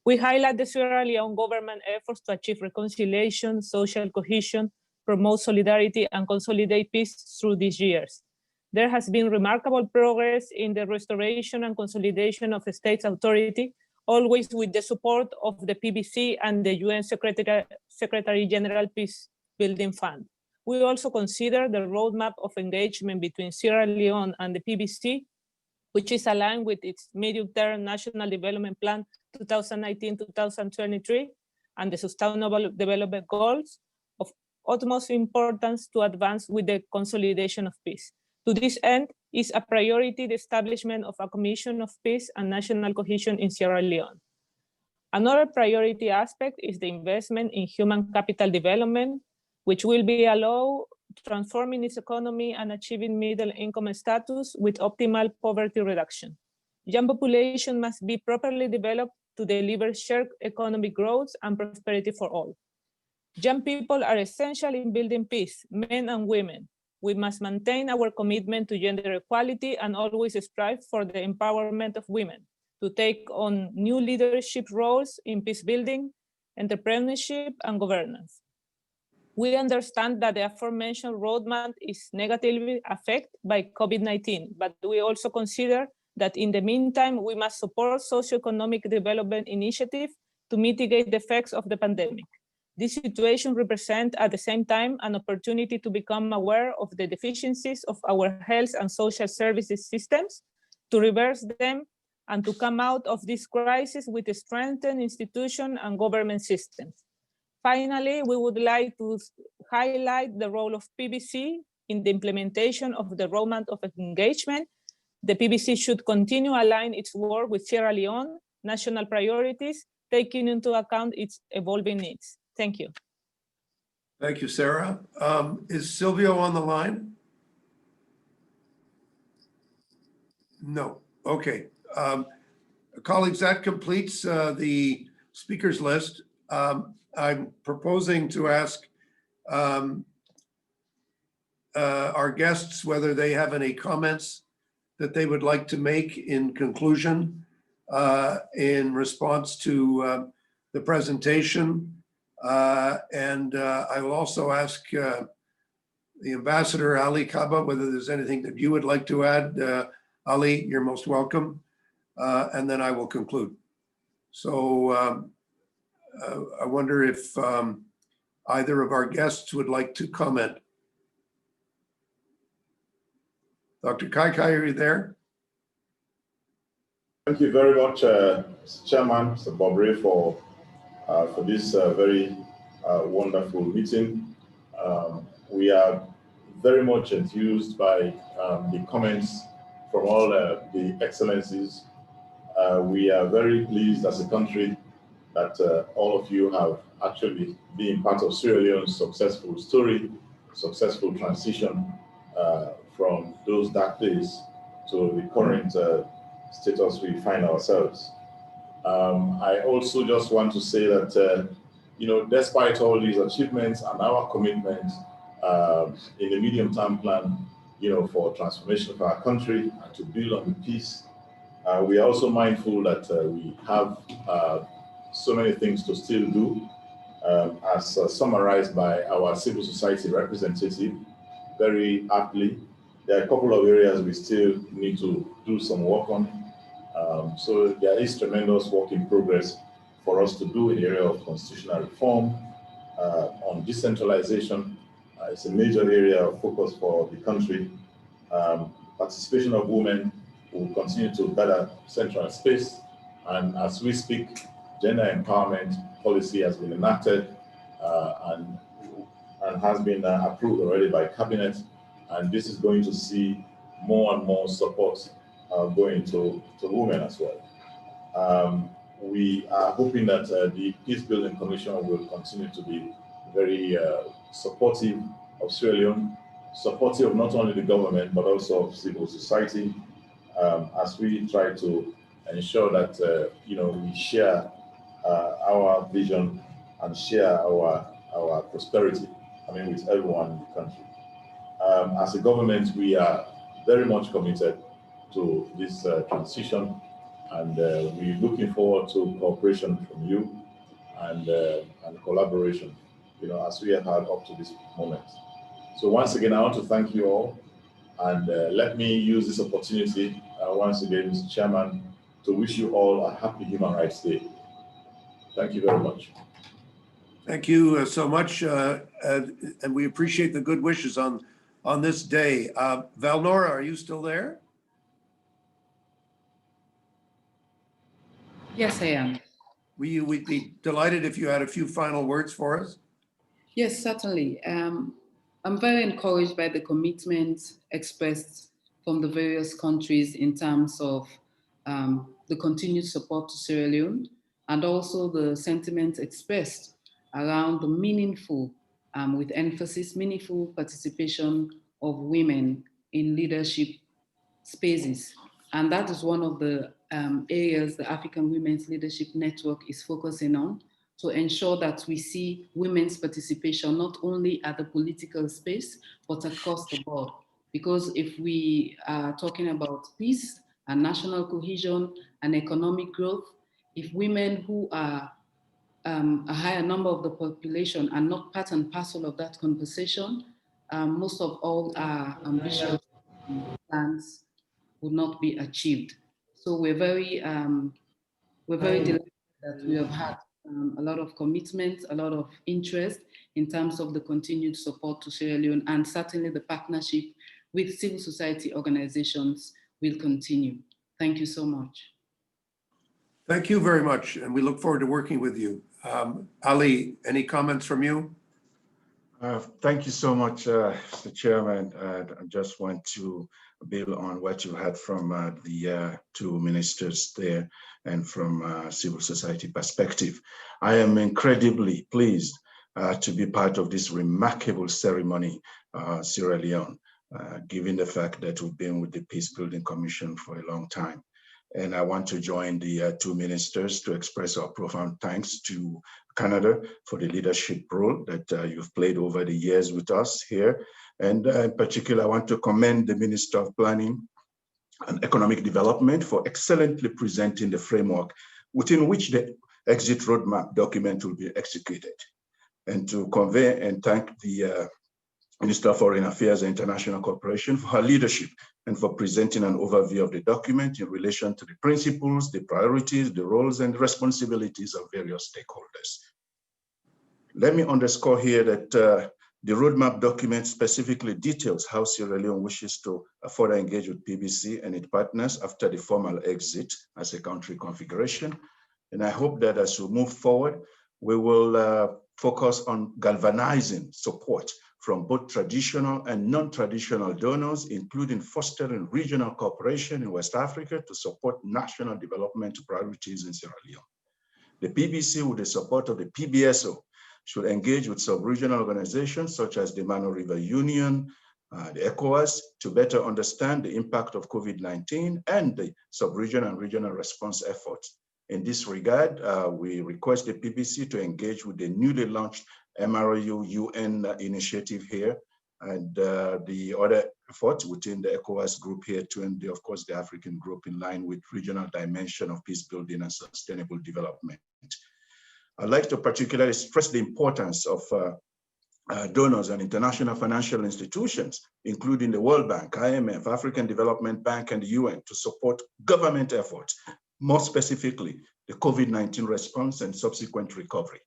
Speaker 15: We highlight the Sierra Leone government efforts to achieve reconciliation, social cohesion, promote solidarity, and consolidate peace through these years. There has been remarkable progress in the restoration and consolidation of state's authority, always with the support of the PBC and the UN Secretary General Peace Building Fund. We also consider the roadmap of engagement between Sierra Leone and the PBC, which is aligned with its medium-term National Development Plan 2019-2023 and the Sustainable Development Goals, of utmost importance to advance with the consolidation of peace. To this end is a priority the establishment of a Commission of Peace and National Cohesion in Sierra Leone. Another priority aspect is the investment in human capital development, which will be allow transforming its economy and achieving middle income status with optimal poverty reduction. Young population must be properly developed to deliver shared economic growth and prosperity for all. Young people are essential in building peace, men and women. We must maintain our commitment to gender equality and always strive for the empowerment of women to take on new leadership roles in peace building, entrepreneurship, and governance. We understand that the aforementioned roadmap is negatively affected by COVID-19, but we also consider that in the meantime, we must support socioeconomic development initiatives to mitigate the effects of the pandemic. This situation represents at the same time an opportunity to become aware of the deficiencies of our health and social services systems, to reverse them, and to come out of this crisis with a strengthened institution and government systems. Finally, we would like to highlight the role of PBC in the implementation of the roadmap of engagement. The PBC should continue to align its work with Sierra Leone national priorities, taking into account its evolving needs. Thank you.
Speaker 1: Thank you, Sarah. Is Silvio on the line? No. Okay. Colleagues, that completes the speakers list. I'm proposing to ask our guests whether they have any comments that they would like to make in conclusion in response to the presentation. And I will also ask the Ambassador Ali Kaba whether there's anything that you would like to add. Ali, you're most welcome. And then I will conclude. So I wonder if either of our guests would like to comment. Dr. Kaikai, are you there?
Speaker 4: Thank you very much, Mr. Chairman, Mr. Bobre, for this very wonderful meeting. We are very much enthused by the comments from all the excellencies. We are very pleased as a country that all of you have actually been part of Sierra Leone's successful story, successful transition from those dark days to the current status we find ourselves. I also just want to say that, despite all these achievements and our commitment in the medium-term plan, for transformation of our country and to build on the peace, we are also mindful that we have so many things to still do, as summarized by our civil society representative very aptly. There are a couple of areas we still need to do some work on. So there is tremendous work in progress for us to do in the area of constitutional reform, on decentralization. It's a major area of focus for the country. Participation of women will continue to gather central space. And as we speak, gender empowerment policy has been enacted and has been approved already by cabinet. And this is going to see more and more support going to women as well. We are hoping that the Peace Building Commission will continue to be very supportive of Sierra Leone, supportive of not only the government, but also of civil society, as we try to ensure that we share our vision and share our prosperity, with everyone in the country. As a government, we are very much committed to this transition, and we're looking forward to cooperation from you and collaboration, as we have had up to this moment. So once again, I want to thank you all, and let me use this opportunity once again, Mr. Chairman, to wish you all a happy Human Rights Day. Thank you very much.
Speaker 1: Thank you so much, and we appreciate the good wishes on this day. Valnora, are you still there?
Speaker 5: Yes, I am.
Speaker 1: We'd be delighted if you had a few final words for us.
Speaker 5: Yes, certainly. I'm very encouraged by the commitment expressed from the various countries in terms of the continued support to Sierra Leone, and also the sentiment expressed around the meaningful, with emphasis, meaningful participation of women in leadership spaces. And that is one of the areas the African Women's Leadership Network is focusing on, to ensure that we see women's participation not only at the political space, but across the board. Because if we are talking about peace and national cohesion and economic growth, if women who are a higher number of the population are not part and parcel of that conversation, most of all our ambitious plans would not be achieved. So we're very delighted that we have had a lot of commitment, a lot of interest in terms of the continued support to Sierra Leone, and certainly the partnership with civil society organizations will continue. Thank you so much.
Speaker 1: Thank you very much, and we look forward to working with you. Ali, any comments from you?
Speaker 16: Thank you so much, Mr. Chairman. I just want to build on what you had from the two ministers there and from civil society perspective. I am incredibly pleased to be part of this remarkable ceremony, Sierra Leone, given the fact that we've been with the Peace Building Commission for a long time. And I want to join the two ministers to express our profound thanks to Canada for the leadership role that you've played over the years with us here. And in particular, I want to commend the Minister of Planning and Economic Development for excellently presenting the framework within which the exit roadmap document will be executed. And to convey and thank the Minister of Foreign Affairs and International Cooperation for her leadership and for presenting an overview of the document in relation to the principles, the priorities, the roles, and responsibilities of various stakeholders. Let me underscore here that the roadmap document specifically details how Sierra Leone wishes to further engage with PBC and its partners after the formal exit as a country configuration. And I hope that as we move forward, we will focus on galvanizing support from both traditional and non-traditional donors, including fostering regional cooperation in West Africa to support national development priorities in Sierra Leone. The PBC, with the support of the PBSO, should engage with sub-regional organizations such as the Mano River Union, the ECOWAS, to better understand the impact of COVID-19 and the sub-regional and regional response efforts. In this regard, we request the PBC to engage with the newly launched MRU UN initiative here, and the other efforts within the ECOWAS group here, to and of course the African group, in line with regional dimension of peace building and sustainable development. I'd like to particularly stress the importance of donors and international financial institutions, including the World Bank, IMF, African Development Bank, and the UN, to support government efforts, more specifically the COVID-19 response and subsequent recovery.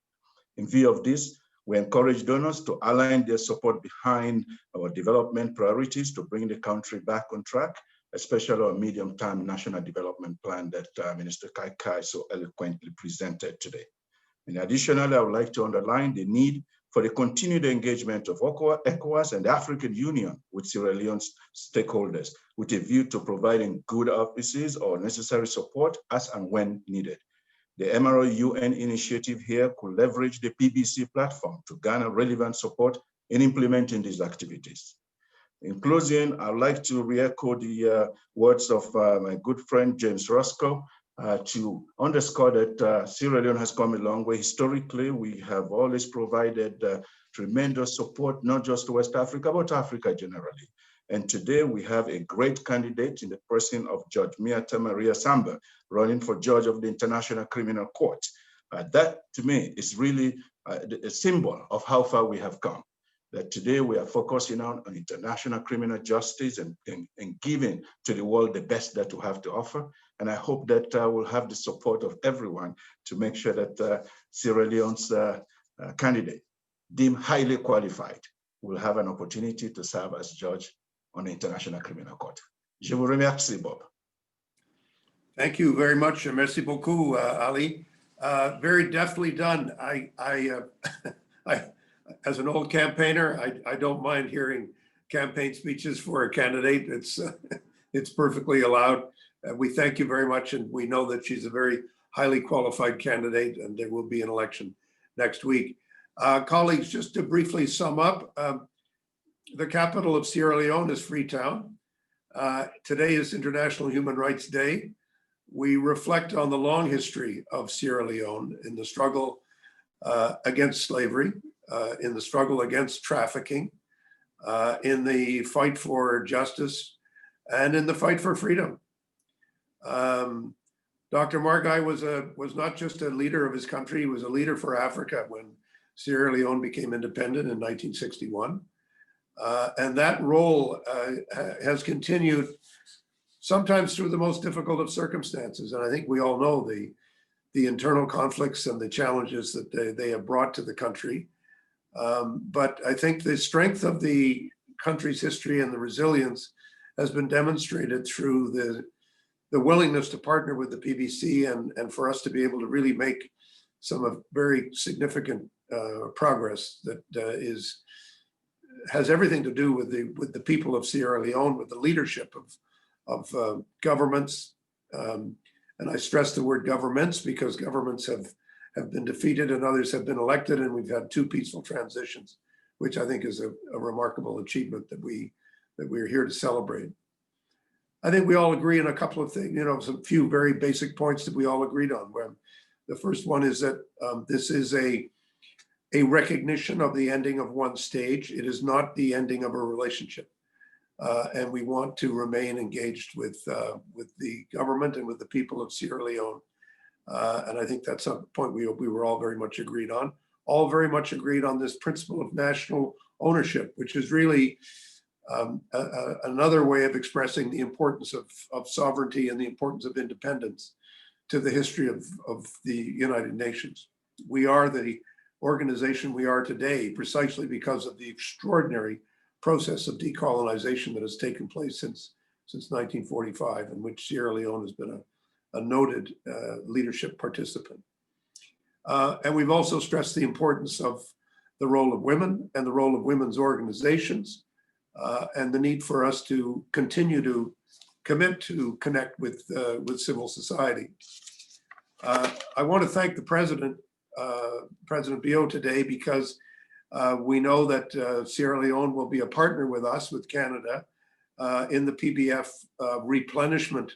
Speaker 16: In view of this, we encourage donors to align their support behind our development priorities to bring the country back on track, especially our medium-term national development plan that Minister Kaikai so eloquently presented today. And additionally, I would like to underline the need for the continued engagement of ECOWAS and the African Union with Sierra Leone's stakeholders, with a view to providing good offices or necessary support as and when needed. The MRO UN initiative here could leverage the PBC platform to garner relevant support in implementing these activities. In closing, I'd like to re-echo the words of my good friend James Roscoe to underscore that Sierra Leone has come a long way. Historically, we have always provided tremendous support, not just to West Africa, but Africa generally. And today we have a great candidate in the person of Judge Miata Maria Samba, running for judge of the International Criminal Court. That, to me, is really a symbol of how far we have come. That today we are focusing on international criminal justice and giving to the world the best that we have to offer. And I hope that we'll have the support of everyone to make sure that Sierra Leone's candidate, deemed highly qualified, will have an opportunity to serve as judge on the International Criminal Court. Je vous remercie, Bob.
Speaker 1: Thank you very much. Merci beaucoup, Ali. Very deftly done. As an old campaigner, I don't mind hearing campaign speeches for a candidate. It's perfectly allowed. We thank you very much, and we know that she's a very highly qualified candidate, and there will be an election next week. Colleagues, just to briefly sum up, the capital of Sierra Leone is Freetown. Today is International Human Rights Day. We reflect on the long history of Sierra Leone in the struggle against slavery, in the struggle against trafficking, in the fight for justice, and in the fight for freedom. Dr. Margai was not just a leader of his country, he was a leader for Africa when Sierra Leone became independent in 1961. And that role has continued sometimes through the most difficult of circumstances. And I think we all know the internal conflicts and the challenges that they have brought to the country. But I think the strength of the country's history and the resilience has been demonstrated through the willingness to partner with the PBC and for us to be able to really make some very significant progress that has everything to do with the people of Sierra Leone, with the leadership of governments. And I stress the word governments because governments have been defeated and others have been elected, and we've had 2 peaceful transitions, which I think is a remarkable achievement that we're here to celebrate. I think we all agree on a couple of things, some few very basic points that we all agreed on. Where the first one is that this is a recognition of the ending of one stage. It is not the ending of a relationship. And we want to remain engaged with the government and with the people of Sierra Leone. And I think that's a point we were all very much agreed on. All very much agreed on this principle of national ownership, which is really another way of expressing the importance of sovereignty and the importance of independence to the history of the United Nations. We are the organization we are today precisely because of the extraordinary process of decolonization that has taken place since 1945, in which Sierra Leone has been a noted leadership participant. And we've also stressed the importance of the role of women and the role of women's organizations, and the need for us to continue to commit to connect with civil society. I want to thank the President Bio today, because we know that Sierra Leone will be a partner with us, with Canada, in the PBF replenishment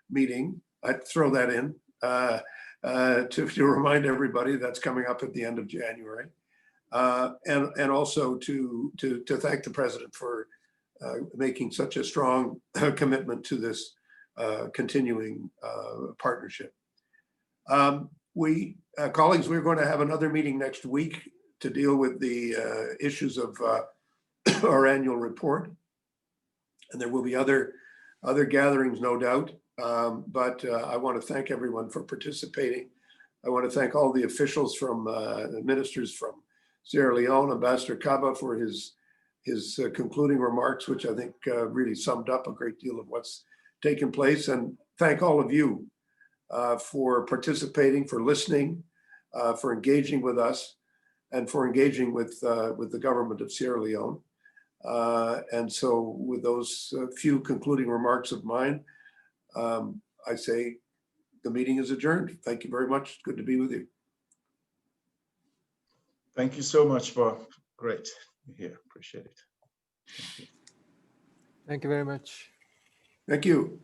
Speaker 1: meeting. I'd throw that in to remind everybody that's coming up at the end of January. And also to thank the President for making such a strong commitment to this continuing partnership. We Colleagues, we're going to have another meeting next week to deal with the issues of our annual report. And there will be other gatherings, no doubt. But I want to thank everyone for participating. I want to thank all the officials from the ministers from Sierra Leone, Ambassador Kaba for his concluding remarks, which I think really summed up a great deal of what's taken place. And thank all of you for participating, for listening, for engaging with us, and for engaging with the government of Sierra Leone. And so with those few concluding remarks of mine, I say the meeting is adjourned. Thank you very much. Good to be with you.
Speaker 16: Thank you so much, Bob. Great. Here, appreciate it.
Speaker 9: Thank you very much.
Speaker 1: Thank you.